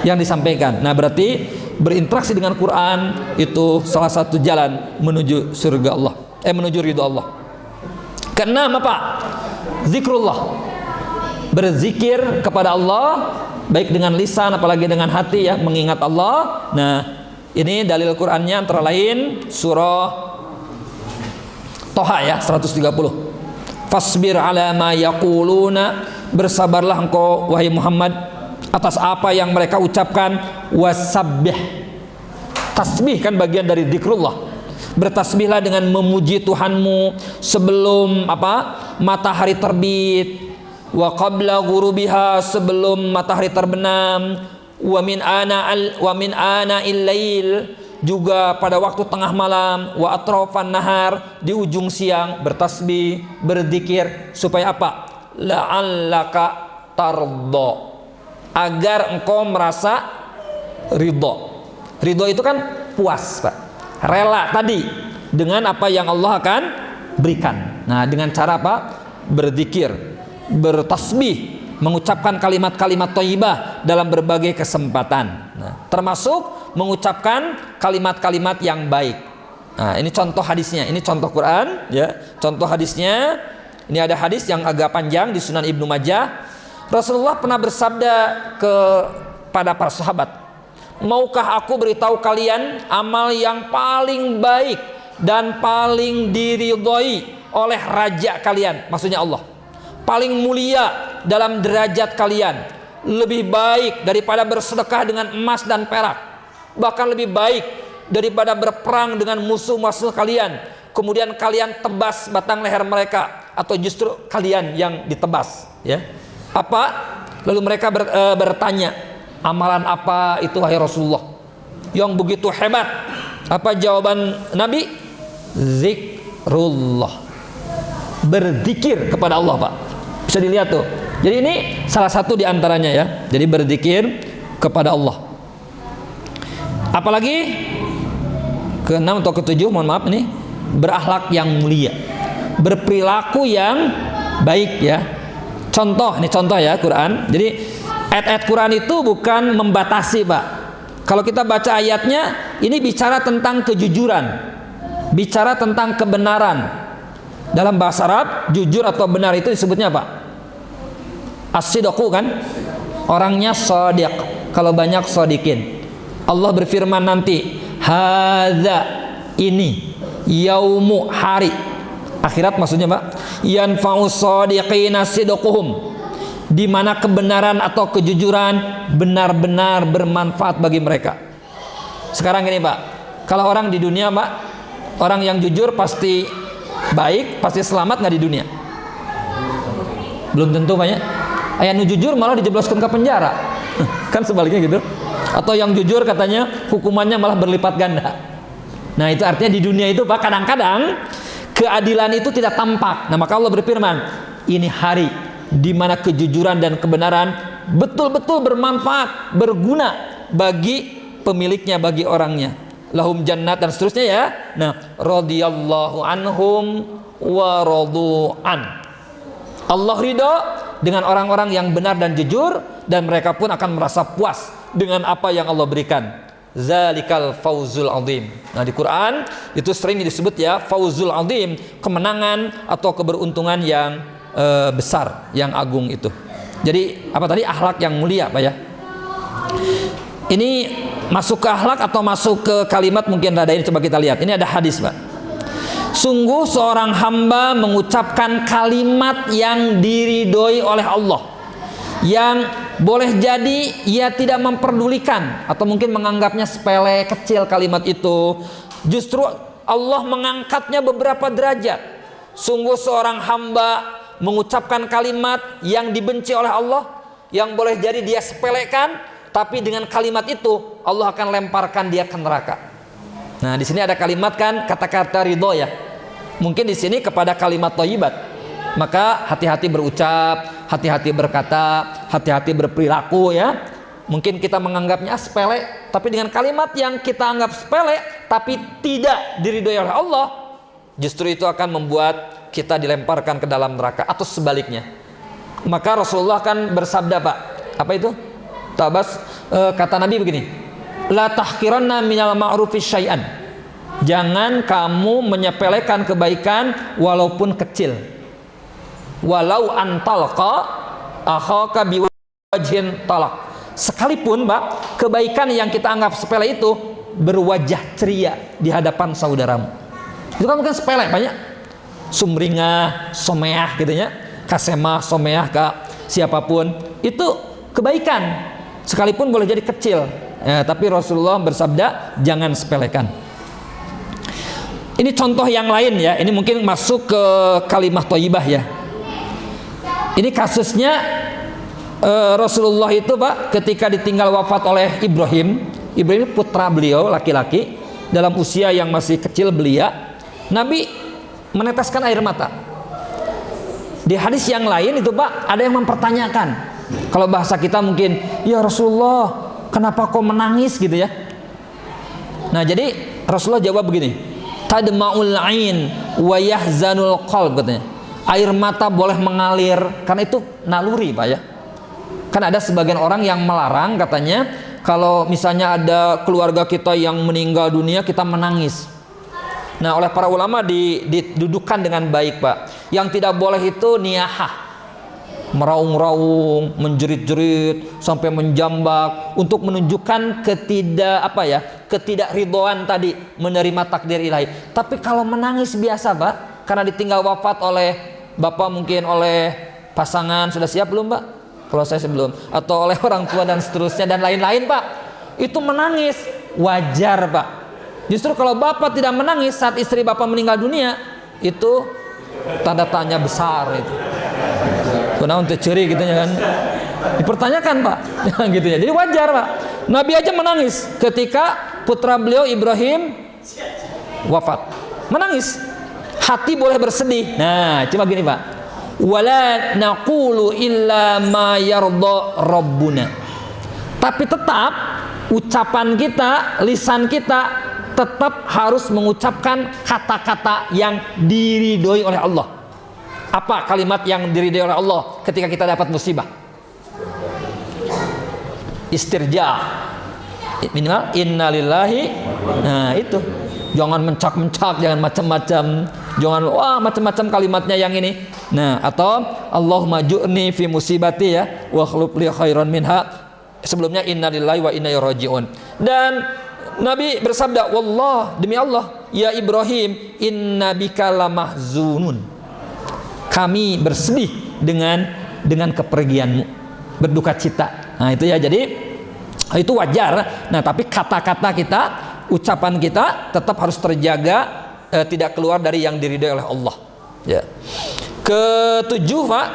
yang disampaikan. Nah berarti berinteraksi dengan Quran itu salah satu jalan menuju surga Allah, menuju ridho Allah. Keenam apa? Zikrullah. Berzikir kepada Allah baik dengan lisan apalagi dengan hati ya, mengingat Allah. Nah, ini dalil Qur'annya antara lain surah Toha ya 130. Fasbir ala ma yaquluna, bersabarlah engkau wahai Muhammad atas apa yang mereka ucapkan. Wasabbih, tasbih kan bagian dari zikrullah. Bertasbihlah dengan memuji Tuhanmu sebelum matahari terbit, wa qabla ghurubiha, sebelum matahari terbenam, wa min ana il-lail, juga pada waktu tengah malam, wa atrafan nahar, di ujung siang bertasbih, berzikir supaya apa? La'allaka tardha, agar engkau merasa ridho. Ridho itu kan puas, Pak. Rela tadi dengan apa yang Allah akan berikan. Nah, dengan cara apa? Berzikir, bertasbih, mengucapkan kalimat-kalimat thayyibah dalam berbagai kesempatan. Nah, termasuk mengucapkan kalimat-kalimat yang baik. Nah, ini contoh hadisnya, ini contoh Quran ya. Contoh hadisnya, ini ada hadis yang agak panjang di Sunan Ibnu Majah. Rasulullah pernah bersabda kepada para sahabat, maukah aku beritahu kalian amal yang paling baik dan paling diridhoi oleh raja kalian, maksudnya Allah, paling mulia dalam derajat kalian, lebih baik daripada bersedekah dengan emas dan perak, bahkan lebih baik daripada berperang dengan musuh-musuh kalian, kemudian kalian tebas batang leher mereka, atau justru kalian yang ditebas ya. Apa? Lalu mereka bertanya, amalan apa itu wahai Rasulullah yang begitu hebat? Apa jawaban Nabi? Zikrullah, berzikir kepada Allah, Pak. Bisa dilihat tuh. Jadi ini salah satu di antaranya ya. Jadi berzikir kepada Allah. Apalagi keenam atau ketujuh, mohon maaf ini, berakhlak yang mulia, berperilaku yang baik ya. Contoh, ini contoh ya Quran. Jadi ayat-ayat Quran itu bukan membatasi, Pak. Kalau kita baca ayatnya, ini bicara tentang kejujuran, bicara tentang kebenaran. Dalam bahasa Arab, jujur atau benar itu disebutnya apa? As-sidqu kan? Orangnya shadiq. Kalau banyak shadiqin. Allah berfirman nanti, hadza, ini, yaumu, hari akhirat maksudnya, Pak. Yanfa'u shadiqina sidquhum, di mana kebenaran atau kejujuran benar-benar bermanfaat bagi mereka. Sekarang ini, Pak, kalau orang di dunia, Pak, orang yang jujur pasti baik, pasti selamat nggak di dunia? Belum tentu, banyak. Yang jujur malah dijebloskan ke penjara. Kan sebaliknya gitu. Atau yang jujur katanya hukumannya malah berlipat ganda. Nah, itu artinya di dunia itu, Pak, kadang-kadang keadilan itu tidak tampak. Nah, maka Allah berfirman, ini hari di mana kejujuran dan kebenaran betul-betul bermanfaat, berguna bagi pemiliknya, bagi orangnya. Lahum jannat dan seterusnya ya. Nah, radhiyallahu anhum wa radu'an. Allah ridho dengan orang-orang yang benar dan jujur, dan mereka pun akan merasa puas dengan apa yang Allah berikan. Zalikal fauzul azim. Nah, di Quran itu sering disebut ya fauzul azim, kemenangan atau keberuntungan yang besar, yang agung itu. Jadi apa tadi? Akhlak yang mulia, Pak ya. Ini masuk ke akhlak atau masuk ke kalimat mungkin rada ini, coba kita lihat. Ini ada hadis, Pak. Sungguh seorang hamba mengucapkan kalimat yang diridhoi oleh Allah, yang boleh jadi ia tidak memperdulikan atau mungkin menganggapnya sepele, kecil kalimat itu. Justru Allah mengangkatnya beberapa derajat. Sungguh seorang hamba mengucapkan kalimat yang dibenci oleh Allah, yang boleh jadi dia sepelekan, tapi dengan kalimat itu Allah akan lemparkan dia ke neraka. Nah, di sini ada kalimat kan, kata-kata ridho ya. Mungkin di sini kepada kalimat thayyibat. Maka hati-hati berucap, hati-hati berkata, hati-hati berperilaku ya. Mungkin kita menganggapnya sepele, tapi dengan kalimat yang kita anggap sepele tapi tidak diridhoi oleh Allah, justru itu akan membuat kita dilemparkan ke dalam neraka atau sebaliknya. Maka Rasulullah kan bersabda, Pak, apa itu? Tabas, kata Nabi begini, la tahqiranna minal ma'rufi syai'an. Jangan kamu menyepelekan kebaikan walaupun kecil. Walau antalqa akhaka biwajhin talak. Sekalipun, Pak, kebaikan yang kita anggap sepele itu berwajah ceria di hadapan saudaramu. Itu kan bukan sepele, banyak sumringah, someah gitu ya, kasemah, someah, kak siapapun, itu kebaikan. Sekalipun boleh jadi kecil ya, tapi Rasulullah bersabda jangan sepelekan. Ini contoh yang lain ya, ini mungkin masuk ke kalimah thayyibah ya. Ini kasusnya Rasulullah itu, Pak, ketika ditinggal wafat oleh Ibrahim putra beliau laki-laki dalam usia yang masih kecil belia, Nabi meneteskan air mata. Di hadis yang lain itu, Pak, ada yang mempertanyakan. Kalau bahasa kita mungkin, ya Rasulullah, kenapa kau menangis gitu ya? Nah, jadi Rasulullah jawab begini, tadma'ul ain wa yahzanul qalb, katanya. Air mata boleh mengalir karena itu naluri, Pak ya. Kan ada sebagian orang yang melarang, katanya kalau misalnya ada keluarga kita yang meninggal dunia kita menangis. Nah, oleh para ulama didudukan dengan baik, Pak. Yang tidak boleh itu niyahah, meraung-raung, menjerit-jerit sampai menjambak untuk menunjukkan ketidakridhoan tadi menerima takdir ilahi. Tapi kalau menangis biasa, Pak, karena ditinggal wafat oleh bapak, mungkin oleh pasangan, sudah siap belum, Pak? Kalau saya sebelum, atau oleh orang tua dan seterusnya dan lain-lain, Pak, itu menangis wajar, Pak. Justru kalau bapak tidak menangis saat istri bapak meninggal dunia, itu tanda tanya besar itu. Karena untuk curi gitu ya kan, dipertanyakan, Pak. Gitu ya. Jadi wajar, Pak. Nabi aja menangis ketika putra beliau Ibrahim wafat, menangis. Hati boleh bersedih. Nah, cuma gini, Pak. Wala naqulu illa ma yarda rabbuna. Tapi tetap ucapan kita, lisan kita tetap harus mengucapkan kata-kata yang diridhoi oleh Allah. Apa kalimat yang diridhoi oleh Allah ketika kita dapat musibah? Istirja. Minimal innalillahi. Nah, itu. Jangan mencak-mencak, jangan macam-macam. Jangan macam-macam kalimatnya yang ini. Nah, atau Allahumma ju'ni fi musibati ya wa khluf li khairan minha. Sebelumnya innalillahi wa inna ilaihi raji'un. Dan Nabi bersabda, wallah, demi Allah, ya Ibrahim, inna bika lamahzunun. Kami bersedih dengan kepergianmu, berduka cita. Nah, itu ya, jadi itu wajar. Nah, tapi kata-kata kita, ucapan kita tetap harus terjaga, tidak keluar dari yang diridhoi oleh Allah. Ya. Ketujuh, Pak,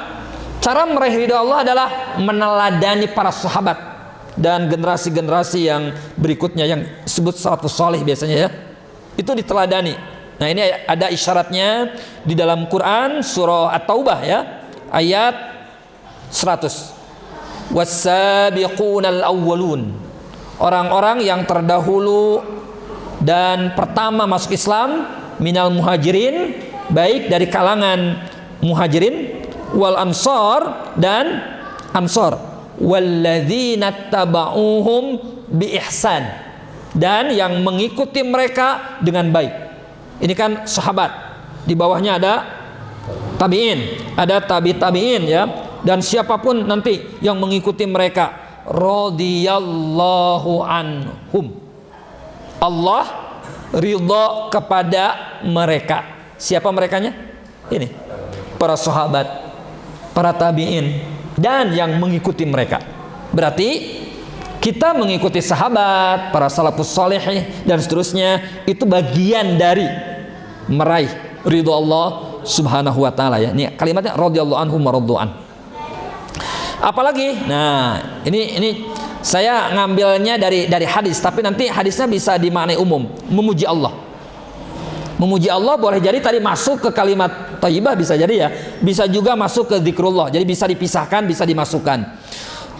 cara meraih ridha Allah adalah meneladani para sahabat dan generasi-generasi yang berikutnya yang disebut salafus salih biasanya ya. Itu diteladani. Nah, ini ada isyaratnya di dalam Quran surah At-Taubah ya, ayat 100. Was-sabiqunal awwalun. Orang-orang yang terdahulu dan pertama masuk Islam minal muhajirin, baik dari kalangan muhajirin wal ansor dan ansor, walladzina taba'uhum bi ihsan, dan yang mengikuti mereka dengan baik. Ini kan sahabat, di bawahnya ada tabi'in, ada tabi'in ya, dan siapapun nanti yang mengikuti mereka, radhiyallahu anhum, Allah ridha kepada mereka. Siapa merekanya? Ini para sahabat, para tabi'in, dan yang mengikuti mereka. Berarti kita mengikuti sahabat, para salafus salih dan seterusnya, itu bagian dari meraih ridha Allah Subhanahu wa taala ya. Ini kalimatnya radhiyallahu anhum wa radhu an. Apalagi? Nah, ini Saya ngambilnya dari hadis, tapi nanti hadisnya bisa dimaknai umum. Memuji Allah. Memuji Allah boleh jadi tadi masuk ke kalimat thayyibah, bisa jadi ya. Bisa juga masuk ke zikrullah. Jadi bisa dipisahkan, bisa dimasukkan.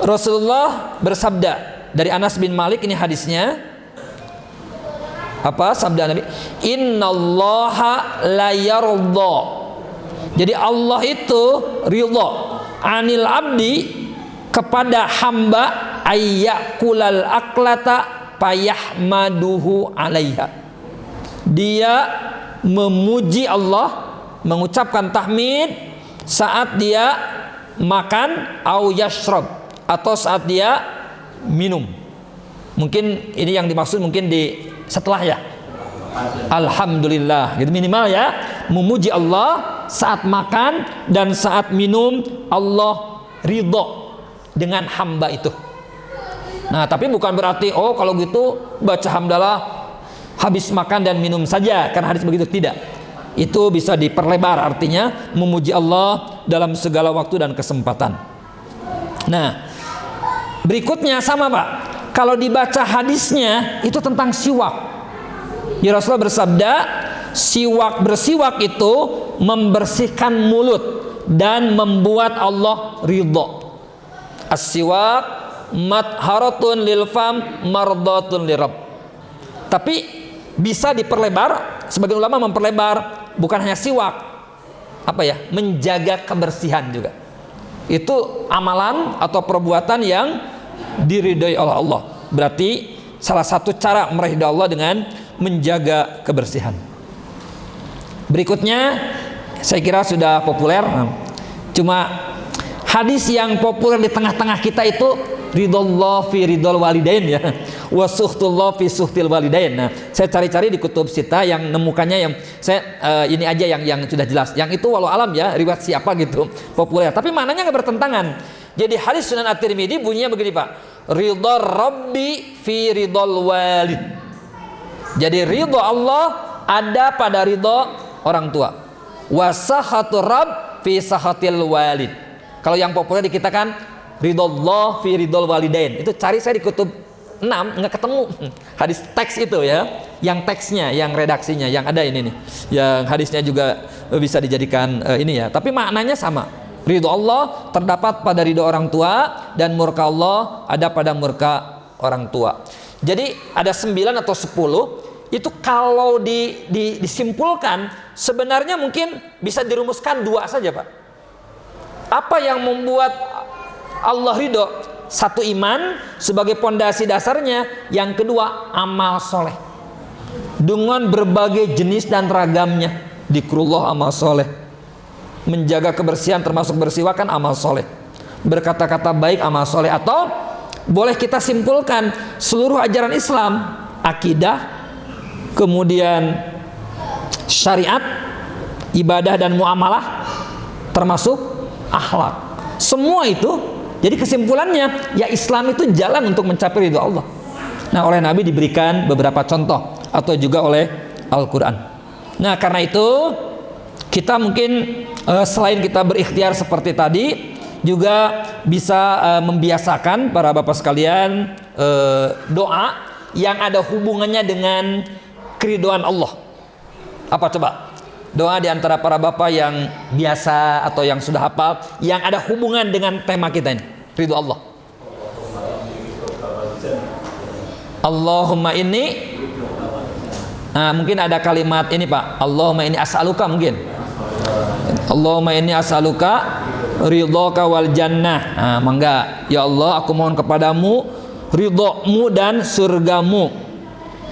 Rasulullah bersabda dari Anas bin Malik, ini hadisnya. Apa sabda Nabi? Innallaha la yardha. Jadi Allah itu ridha anil abdi, kepada hamba, ayyakulal aklata payahmaduhu alaiha. Dia memuji Allah, mengucapkan tahmid saat dia makan, au yashrab, atau saat dia minum. Mungkin ini yang dimaksud mungkin di setelah ya. Alhamdulillah, gitu minimal ya. Memuji Allah saat makan dan saat minum, Allah ridho dengan hamba itu. Nah, tapi bukan berarti oh kalau gitu baca hamdalah habis makan dan minum saja, karena hadis begitu, tidak. Itu bisa diperlebar, artinya memuji Allah dalam segala waktu dan kesempatan. Nah, berikutnya sama Pak, kalau dibaca hadisnya itu tentang siwak. Ya, Rasulullah bersabda, bersiwak itu membersihkan mulut dan membuat Allah ridho. As-siwak matharatun lil fam mardatun lirabb. Tapi bisa diperlebar, sebagian ulama memperlebar bukan hanya siwak, apa ya, menjaga kebersihan juga. Itu amalan atau perbuatan yang diridhoi oleh Allah. Berarti salah satu cara meraih ridha Allah dengan menjaga kebersihan. Berikutnya saya kira sudah populer. Cuma hadis yang populer di tengah-tengah kita itu ridallah fi ridal walidain ya, wa suhtullah fi suhtil walidain. Nah, saya cari-cari di kutub sita yang nemukannya, yang saya ini aja yang sudah jelas. Yang itu walau alam ya, riwayat siapa gitu populer, tapi maknanya nggak bertentangan. Jadi hadis Sunan At-Tirmidzi bunyinya begini Pak, ridha rabbi fi ridal walid. Jadi ridho Allah ada pada ridho orang tua. Wasahatu rabb fi sahatil walid. Kalau yang populer di kita kan ridallah fi ridal walidain. Itu cari saya di kutub 6 nggak ketemu hadis teks itu ya. Yang teksnya, yang redaksinya, yang ada ini nih. Yang hadisnya juga bisa dijadikan ini ya. Tapi maknanya sama. Ridho Allah terdapat pada ridho orang tua, dan murka Allah ada pada murka orang tua. Jadi ada 9 atau 10. Itu kalau disimpulkan sebenarnya mungkin bisa dirumuskan 2 saja Pak. Apa yang membuat Allah ridho? Satu, iman sebagai pondasi dasarnya. Yang kedua, amal soleh dengan berbagai jenis dan ragamnya. Zikrullah amal soleh, menjaga kebersihan termasuk bersiwak kan amal soleh, berkata-kata baik amal soleh. Atau boleh kita simpulkan seluruh ajaran Islam, akidah, kemudian syariat, ibadah dan muamalah, termasuk akhlak. Semua itu, jadi kesimpulannya ya Islam itu jalan untuk mencapai ridho Allah. Nah, oleh Nabi diberikan beberapa contoh atau juga oleh Al-Quran. Nah, karena itu kita mungkin selain kita berikhtiar seperti tadi, juga bisa membiasakan para bapak sekalian doa yang ada hubungannya dengan keridhaan Allah. Apa coba? Doa di antara para bapak yang biasa atau yang sudah hafal, yang ada hubungan dengan tema kita ini, ridho Allah. Allahumma inni, nah, mungkin ada kalimat ini Pak, Allahumma inni as'aluka, mungkin Allahumma inni as'aluka ridhoka wal jannah. Nah, mangga, ya Allah aku mohon kepadamu ridhomu dan surgamu.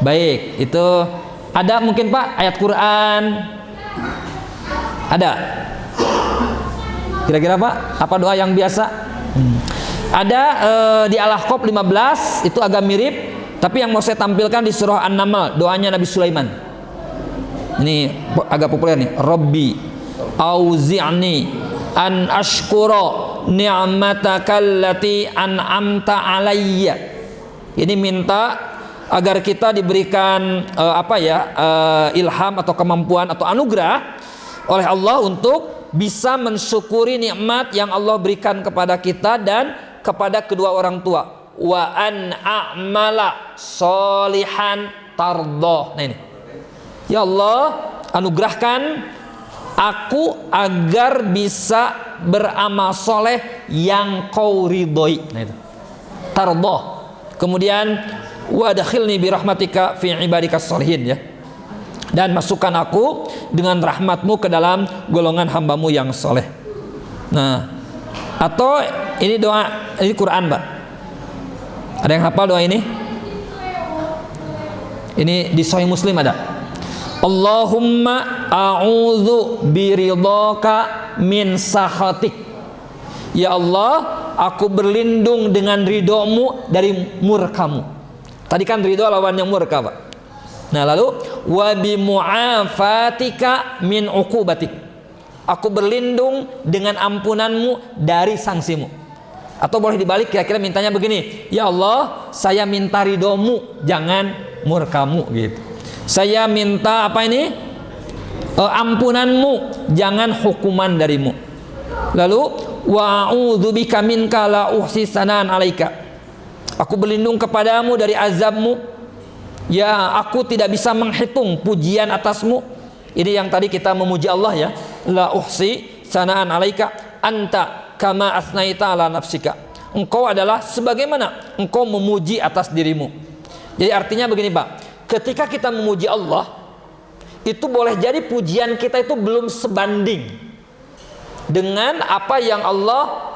Baik, itu ada mungkin Pak ayat Quran, ada kira-kira Pak apa doa yang biasa? Ada di Al-Ahqaf 15, itu agak mirip, tapi yang mau saya tampilkan di surah An-Naml, doanya Nabi Sulaiman. Ini agak populer nih. Rabbi auzi'ni an ashkura ni'mataka allati an'amta alayya. Ini minta agar kita diberikan ilham atau kemampuan atau anugerah oleh Allah untuk bisa mensyukuri nikmat yang Allah berikan kepada kita dan kepada kedua orang tua. wa an a'mala sholihan tardoh. Nah ini, ya Allah, anugerahkan aku agar bisa beramal soleh yang kau ridhoi. Nah itu, tardoh. Kemudian wa adkhilni bi rahmatika fi ibadikas sholihin, ya, dan masukkan aku dengan rahmatmu ke dalam golongan hambamu yang soleh. Nah, atau ini doa, ini Quran, Mbak. Ada yang hafal doa ini? Ini di Sahih Muslim ada. Allahumma a'udzu biridhaka min sakhatik. Ya Allah, aku berlindung dengan ridhomu dari murkamu. Tadi kan ridho lawannya murka, Pak. Nah, lalu wa bi mu'afatika min uqubatik. Aku berlindung dengan ampunanmu dari sanksimu. Atau boleh dibalik, kira-kira mintanya begini, ya Allah, saya minta ridhomu, jangan murkamu, gitu. Saya minta apa ini? Ampunanmu, jangan hukuman darimu. Lalu wa a'udzubika minka la uhsi sanaan alaika. Aku berlindung kepadamu dari azabmu, ya aku tidak bisa menghitung pujian atasmu. Ini yang tadi kita memuji Allah, ya, la uhsi sanaan alaika anta kama asnaita ala nafsika. Engkau adalah sebagaimana engkau memuji atas dirimu. Jadi artinya begini, Pak, ketika kita memuji Allah, itu boleh jadi pujian kita itu belum sebanding dengan apa yang Allah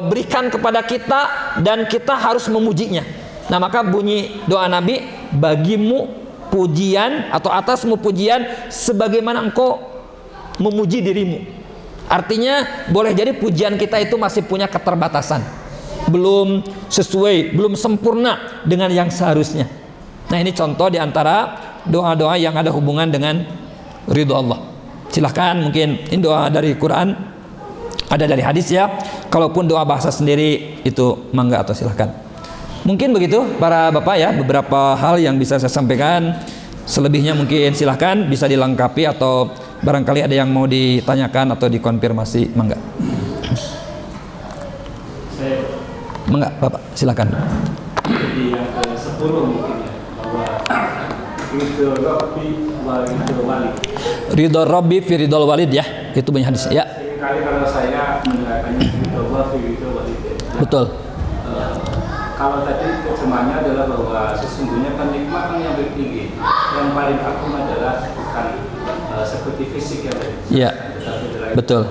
berikan kepada kita, dan kita harus memujinya. Nah, maka bunyi doa Nabi, bagimu pujian atau atasmu pujian sebagaimana engkau memuji dirimu. Artinya boleh jadi pujian kita itu masih punya keterbatasan, belum sesuai, belum sempurna dengan yang seharusnya. Nah, ini contoh diantara doa-doa yang ada hubungan dengan ridho Allah. Silahkan, mungkin ini doa dari Quran, ada dari hadis, ya. Kalaupun doa bahasa sendiri itu mangga, atau silahkan. Mungkin begitu para bapak, ya, beberapa hal yang bisa saya sampaikan. Selebihnya mungkin silahkan bisa dilengkapi, atau barangkali ada yang mau ditanyakan atau dikonfirmasi, mangga. Mangga, Bapak, silakan. Jadi yang ke-10 mungkin, ya, bahwa ridho Rabbi wa ridho walid. Ridho Rabbi fi ridhol walid, ya, itu banyak hadis, ya. Seringkali kalau saya mendengarkannya ridho Allah fi ridho walid, ya. Betul. Kalau tadi terjemahannya adalah bahwa sesungguhnya kan nikmat yang lebih tinggi, yang paling agung adalah bukan seperti fisik yang tadi, ya, betul.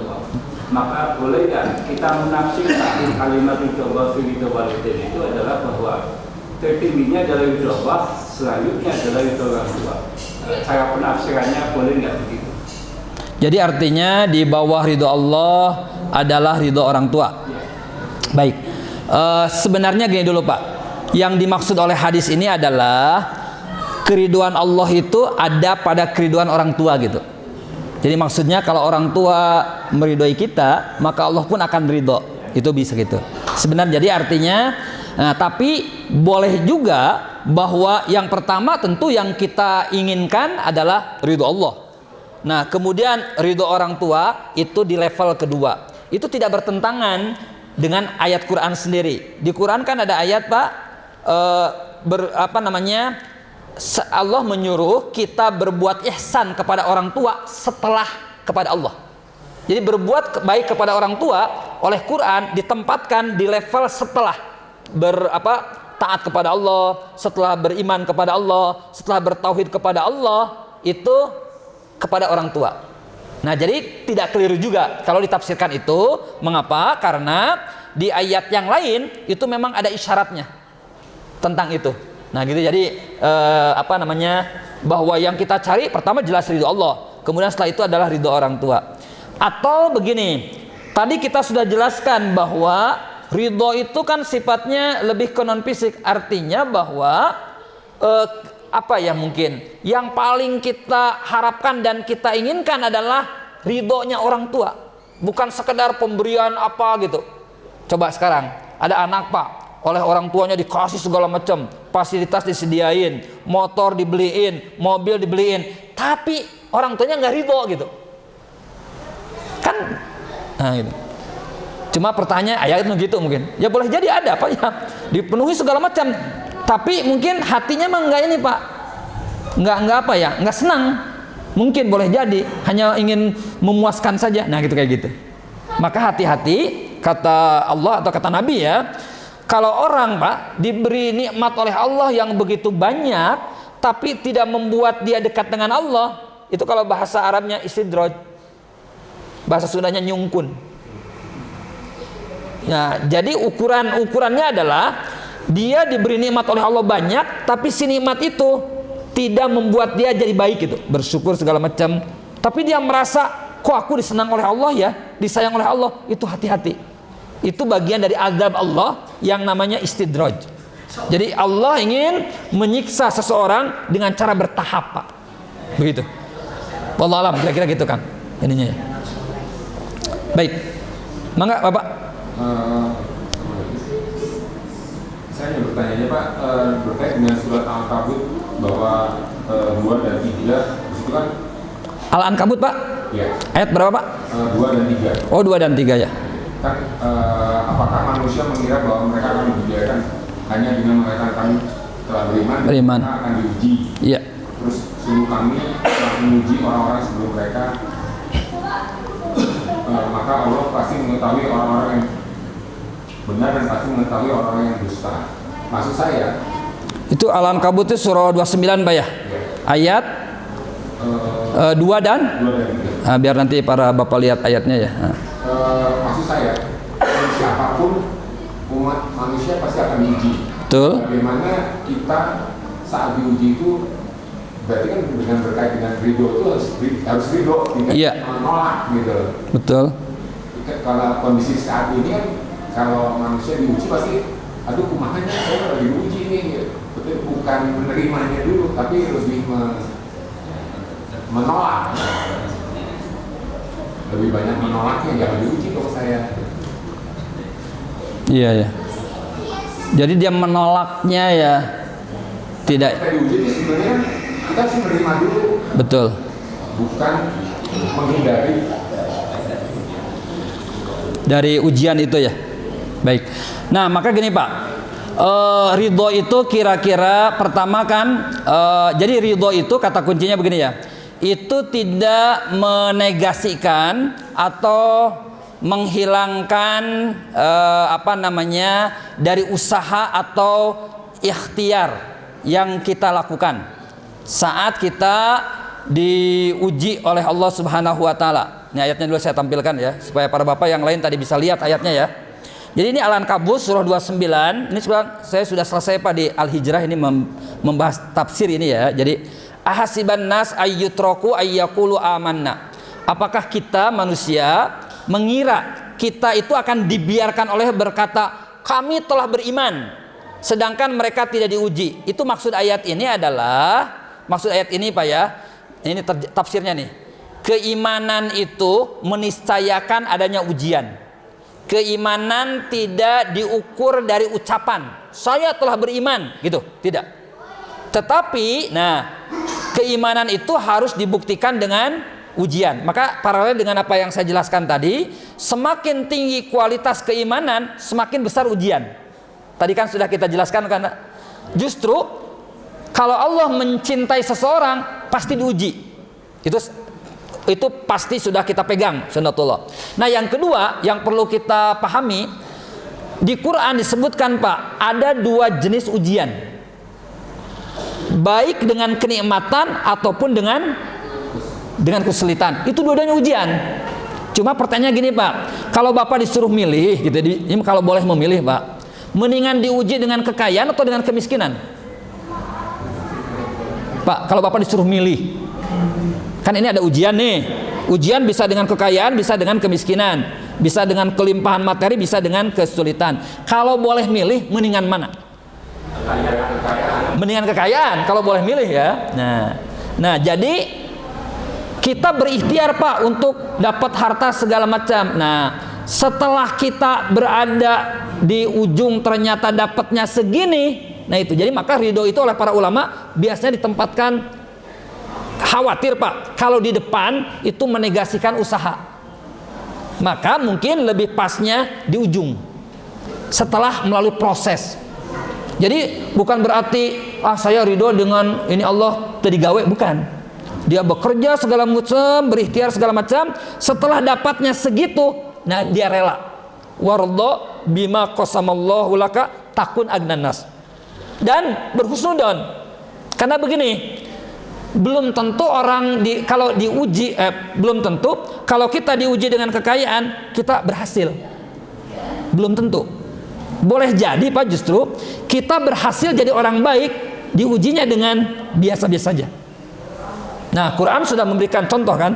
Maka boleh nggak kita menafsirkan kalimat ridho Allah fi ridho walid itu adalah bahwa tertingginya adalah ridho Allah, selanjutnya adalah ridho orang tua. Cara penafsirannya boleh nggak begitu? Jadi artinya di bawah ridho Allah adalah ridho orang tua. Ya. Baik. Sebenarnya gini dulu, Pak. Yang dimaksud oleh hadis ini adalah keriduan Allah itu ada pada keriduan orang tua, gitu. Jadi maksudnya kalau orang tua meridhoi kita, maka Allah pun akan ridho. Itu bisa gitu. Sebenarnya jadi artinya, tapi boleh juga bahwa yang pertama tentu yang kita inginkan adalah ridho Allah. Nah, kemudian ridho orang tua itu di level kedua. Itu tidak bertentangan dengan ayat Quran sendiri. Di Quran kan ada ayat, Pak, Allah menyuruh kita berbuat ihsan kepada orang tua setelah kepada Allah. Jadi berbuat baik kepada orang tua oleh Quran ditempatkan di level setelah taat kepada Allah, setelah beriman kepada Allah, setelah bertauhid kepada Allah, itu kepada orang tua. Nah, jadi tidak keliru juga kalau ditafsirkan itu. Mengapa? Karena di ayat yang lain itu memang ada isyaratnya tentang itu. Nah, gitu. Jadi bahwa yang kita cari pertama jelas ridho Allah, kemudian setelah itu adalah ridho orang tua. Atau begini, tadi kita sudah jelaskan bahwa ridho itu kan sifatnya lebih ke non fisik, artinya bahwa mungkin yang paling kita harapkan dan kita inginkan adalah ridhonya orang tua, bukan sekedar pemberian apa gitu. Coba sekarang ada anak, Pak, oleh orang tuanya dikasih segala macam fasilitas, disediain motor, dibeliin mobil, dibeliin, tapi orang tuanya nggak ridho gitu kan. Nah, gitu. Cuma pertanyaan ayat begitu mungkin. Ya boleh jadi ada Pak ya. Dipenuhi segala macam. Tapi mungkin hatinya mah enggak ini Pak. Enggak apa ya? Enggak senang. Mungkin boleh jadi hanya ingin memuaskan saja. Nah, gitu kayak gitu. Maka hati-hati kata Allah atau kata Nabi ya. Kalau orang Pak diberi nikmat oleh Allah yang begitu banyak tapi tidak membuat dia dekat dengan Allah, itu kalau bahasa Arabnya istidraj. Bahasa Sundanya nyungkun. Nah, jadi ukurannya adalah dia diberi nikmat oleh Allah banyak, tapi si nikmat itu tidak membuat dia jadi baik gitu, bersyukur segala macam. Tapi dia merasa, kok aku disenang oleh Allah ya, disayang oleh Allah. Itu hati-hati. Itu bagian dari azab Allah yang namanya istidraj. Jadi Allah ingin menyiksa seseorang dengan cara bertahap Pak. Begitu. Wallahu alam, kira-kira gitu kan ininya ya. Baik. Mangga Bapak. Saya ingin bertanya aja Pak, berkait dengan surat Al-Ankabut bahwa 2 dan 3 itu kan Al-Ankabut Pak? Ya. Ayat berapa Pak? 2 dan 3. Oh 2 dan 3 ya. Kan apakah manusia mengira bahwa mereka akan dibiarkan hanya dengan mengatakan telah beriman, mereka akan diuji. Iya. Terus sungguh kami telah menguji orang-orang sebelum mereka, maka Allah pasti mengetahui orang-orang yang benar dan pasti mengetahui orang-orang yang dusta. Maksud saya itu Al-Ankabut itu surah 29 Pak ya? Ayat 2 dan 3. Nah, biar nanti para Bapak lihat ayatnya ya. Maksud saya, siapapun umat manusia pasti akan diuji. Betul. Bagaimana kita saat diuji itu berarti kan dengan berkait dengan ridho itu harus ridho, tidak menolak gitu. Betul. Kalau kondisi saat ini kan kalau manusia diuji pasti, aduh kumahanya saya lagi diuji nih, gitu. Betul, bukan menerimanya dulu, tapi lebih menolak. Lebih banyak menolaknya, jangan diuji kalau saya. Iya ya. Jadi dia menolaknya ya tidak. Kita diuji itu sebenarnya kita harus menerima dulu. Betul. Bukan menghindari dari ujian itu ya. Baik. Nah maka gini Pak, ridho itu kira-kira pertama kan, jadi ridho itu kata kuncinya begini ya. Itu tidak menegasikan atau menghilangkan dari usaha atau ikhtiar yang kita lakukan saat kita diuji oleh Allah Subhanahu wa taala. Ini ayatnya dulu saya tampilkan ya supaya para Bapak yang lain tadi bisa lihat ayatnya ya. Jadi ini Al-Ankabut surah 29. Ini saya sudah selesai Pak di Al-Hijrah ini membahas tafsir ini ya. Jadi ahasiban nas ayyutraku ayyaqulu amanna. Apakah kita manusia mengira kita itu akan dibiarkan oleh berkata kami telah beriman sedangkan mereka tidak diuji? Itu maksud ayat ini adalah, maksud ayat ini Pak ya, ini tafsirnya nih, keimanan itu meniscayakan adanya ujian. Keimanan tidak diukur dari ucapan saya telah beriman gitu, tidak. Tetapi nah keimanan itu harus dibuktikan dengan ujian. Maka paralel dengan apa yang saya jelaskan tadi, semakin tinggi kualitas keimanan, semakin besar ujian. Tadi kan sudah kita jelaskan karena justru kalau Allah mencintai seseorang pasti diuji. Itu pasti sudah kita pegang sunnatullah. Nah, yang kedua yang perlu kita pahami, di Quran disebutkan Pak, ada 2 jenis ujian. Baik dengan kenikmatan ataupun dengan kesulitan. Itu dua-duanya ujian. Cuma pertanyaan gini Pak, kalau Bapak disuruh milih gitu, ini kalau boleh memilih Pak, mendingan diuji dengan kekayaan atau dengan kemiskinan? Pak, kalau Bapak disuruh milih, kan ini ada ujian nih. Ujian bisa dengan kekayaan, bisa dengan kemiskinan, bisa dengan kelimpahan materi, bisa dengan kesulitan. Kalau boleh milih, mendingan mana? Mendingan kekayaan kalau boleh milih ya. Nah jadi kita berikhtiar Pak untuk dapat harta segala macam. Nah setelah kita berada di ujung ternyata dapatnya segini, nah itu jadi maka ridho itu oleh para ulama biasanya ditempatkan khawatir Pak kalau di depan itu menegasikan usaha. Maka mungkin lebih pasnya di ujung, setelah melalui proses. Jadi bukan berarti saya ridho dengan ini Allah tadi gawe, bukan. Dia bekerja segala macam, berikhtiar segala macam, setelah dapatnya segitu, nah dia rela. Wardo bima qasamallahu laka takun agnanas. Dan berhusnudon. Karena begini, belum tentu orang kalau diuji belum tentu kalau kita diuji dengan kekayaan kita berhasil. Belum tentu. Boleh jadi Pak, justru kita berhasil jadi orang baik diujinya dengan biasa-biasa saja. Nah, Quran sudah memberikan contoh kan,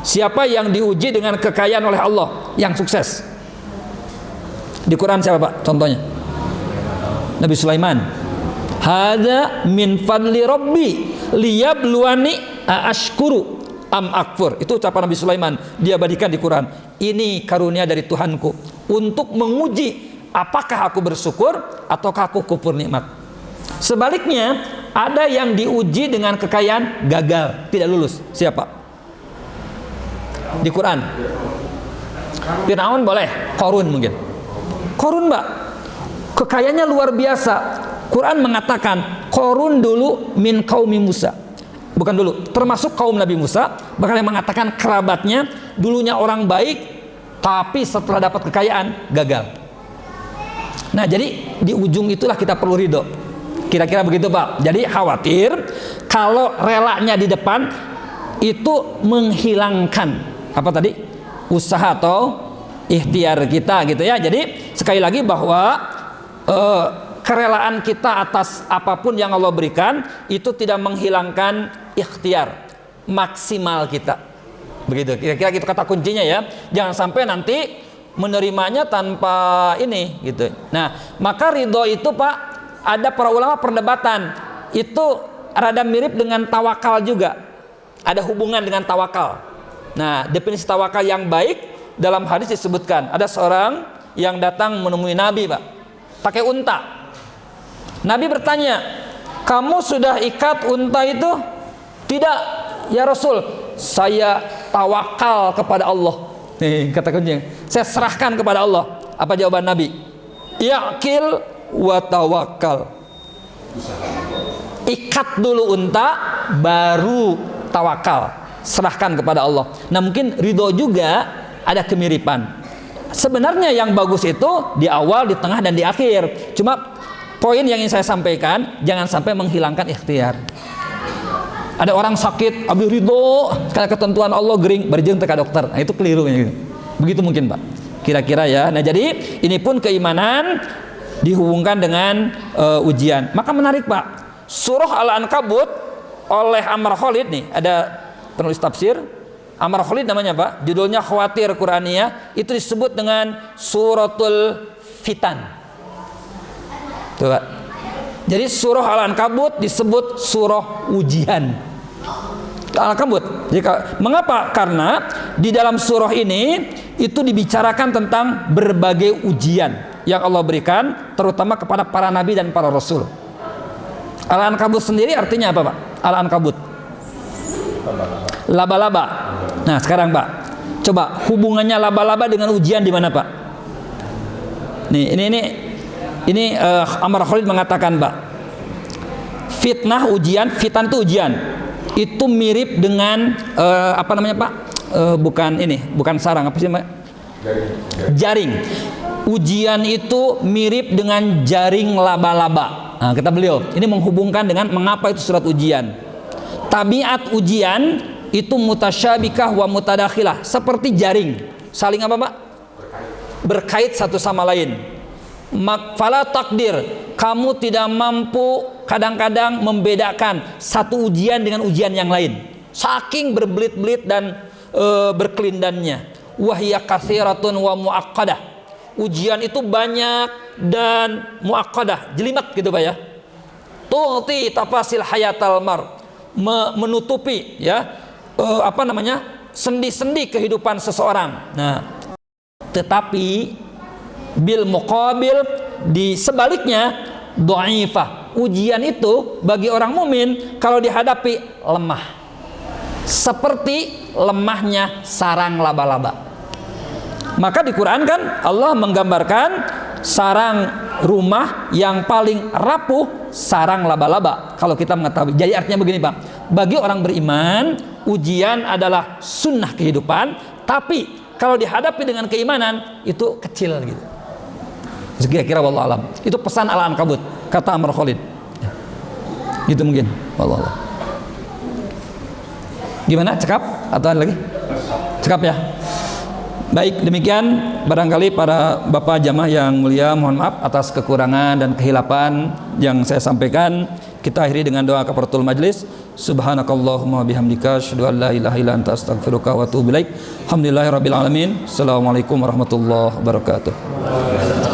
siapa yang diuji dengan kekayaan oleh Allah yang sukses. Di Quran siapa Pak contohnya? Nabi Sulaiman. Hadza min fadli rabbi liyabluwani aashkuru am akfur. Itu ucapan Nabi Sulaiman, diabadikan di Quran. Ini karunia dari Tuhanku untuk menguji apakah aku bersyukur ataukah aku kufur nikmat. Sebaliknya, ada yang diuji dengan kekayaan gagal, tidak lulus. Siapa? Di Quran. Fir'aun boleh, Qarun mungkin. Qarun Mbak, kekayaannya luar biasa. Quran mengatakan Qarun dulu min qaumi Musa. Bukan dulu, termasuk kaum Nabi Musa. Bahkan yang mengatakan kerabatnya dulunya orang baik, tapi setelah dapat kekayaan gagal. Nah, jadi di ujung itulah kita perlu ridho. Kira-kira begitu Pak. Jadi khawatir kalau relanya di depan itu menghilangkan apa tadi? Usaha atau ikhtiar kita gitu ya. Jadi sekali lagi bahwa kerelaan kita atas apapun yang Allah berikan itu tidak menghilangkan ikhtiar maksimal kita. Begitu. Kira-kira gitu kata kuncinya ya. Jangan sampai nanti menerimanya tanpa ini gitu. Nah, maka ridho itu Pak, ada para ulama perdebatan. Itu rada mirip dengan tawakal juga. Ada hubungan dengan tawakal. Nah, definisi tawakal yang baik dalam hadis disebutkan. Ada seorang yang datang menemui Nabi Pak, pakai unta. Nabi bertanya, kamu sudah ikat unta itu? Tidak, ya Rasul, saya tawakal kepada Allah. Nih kata kuncinya, saya serahkan kepada Allah. Apa jawaban Nabi? Ya'kil wa tawakkal. Ikat dulu unta, baru tawakal, serahkan kepada Allah. Nah, mungkin ridho juga ada kemiripan. Sebenarnya yang bagus itu di awal, di tengah, dan di akhir. Cuma poin yang ingin saya sampaikan, jangan sampai menghilangkan ikhtiar. Ada orang sakit, abis ridho karena ketentuan Allah gering, berjeng ke dokter. Nah, itu keliru gitu. Begitu mungkin Pak, kira-kira ya. Nah, jadi ini pun keimanan dihubungkan dengan ujian. Maka menarik Pak, surah Al-Ankabut oleh Amr Khalid nih, ada penulis tafsir Amr Khalid namanya Pak, judulnya Khawatir Quraniyah, itu disebut dengan Suratul Fitan. Tuh Pak. Jadi surah Al-Ankabut disebut surah ujian. Al-Ankabut. Mengapa? Karena di dalam surah ini itu dibicarakan tentang berbagai ujian yang Allah berikan, terutama kepada para nabi dan para rasul. Al-Ankabut sendiri artinya apa Pak? Al-Ankabut laba-laba. Nah sekarang Pak, coba hubungannya laba-laba dengan ujian di mana Pak? Nih ini Amr Khalid mengatakan Pak, fitnah ujian, fitan itu ujian, itu mirip dengan apa namanya Pak? Bukan sarang, apa sih Pak? Jaring. Ujian itu mirip dengan jaring laba-laba. Nah, kata beliau, ini menghubungkan dengan mengapa itu surat ujian. Tabiat ujian itu mutasyabikah wa mutadakhilah, seperti jaring, saling apa Pak? Berkait satu sama lain. Fala takdir, kamu tidak mampu kadang-kadang membedakan satu ujian dengan ujian yang lain, saking berbelit-belit dan berkelindannya. Wahya katsiratun wa muaqqadah, ujian itu banyak dan muaqqadah, jelimet gitu Pak ya. Tu'ti tafasil hayatal mar, menutupi ya sendi-sendi kehidupan seseorang. Nah, tetapi bil muqabil, di sebaliknya dhaifah, ujian itu bagi orang mukmin kalau dihadapi lemah, seperti lemahnya sarang laba-laba. Maka di Quran kan Allah menggambarkan sarang rumah yang paling rapuh sarang laba-laba. Kalau kita mengetahui, jadi artinya begini Pak, bagi orang beriman ujian adalah sunnah kehidupan, tapi kalau dihadapi dengan keimanan itu kecil gitu. Kira-kira wallahu alam. Itu pesan Al-Ankabut kata Amr Khalid. Gitu mungkin. Wallahu alam. Gimana? Cekap atau ada lagi? Cekap ya. Baik, demikian barangkali para bapak jamaah yang mulia, mohon maaf atas kekurangan dan kehilapan yang saya sampaikan. Kita akhiri dengan doa kafaratul majlis. Subhanakallahumma bihamdika asyhadu an la ilaha illa anta astaghfiruka wa atubu ilaik. Alhamdulillahirabbil alamin. Assalamualaikum warahmatullahi wabarakatuh.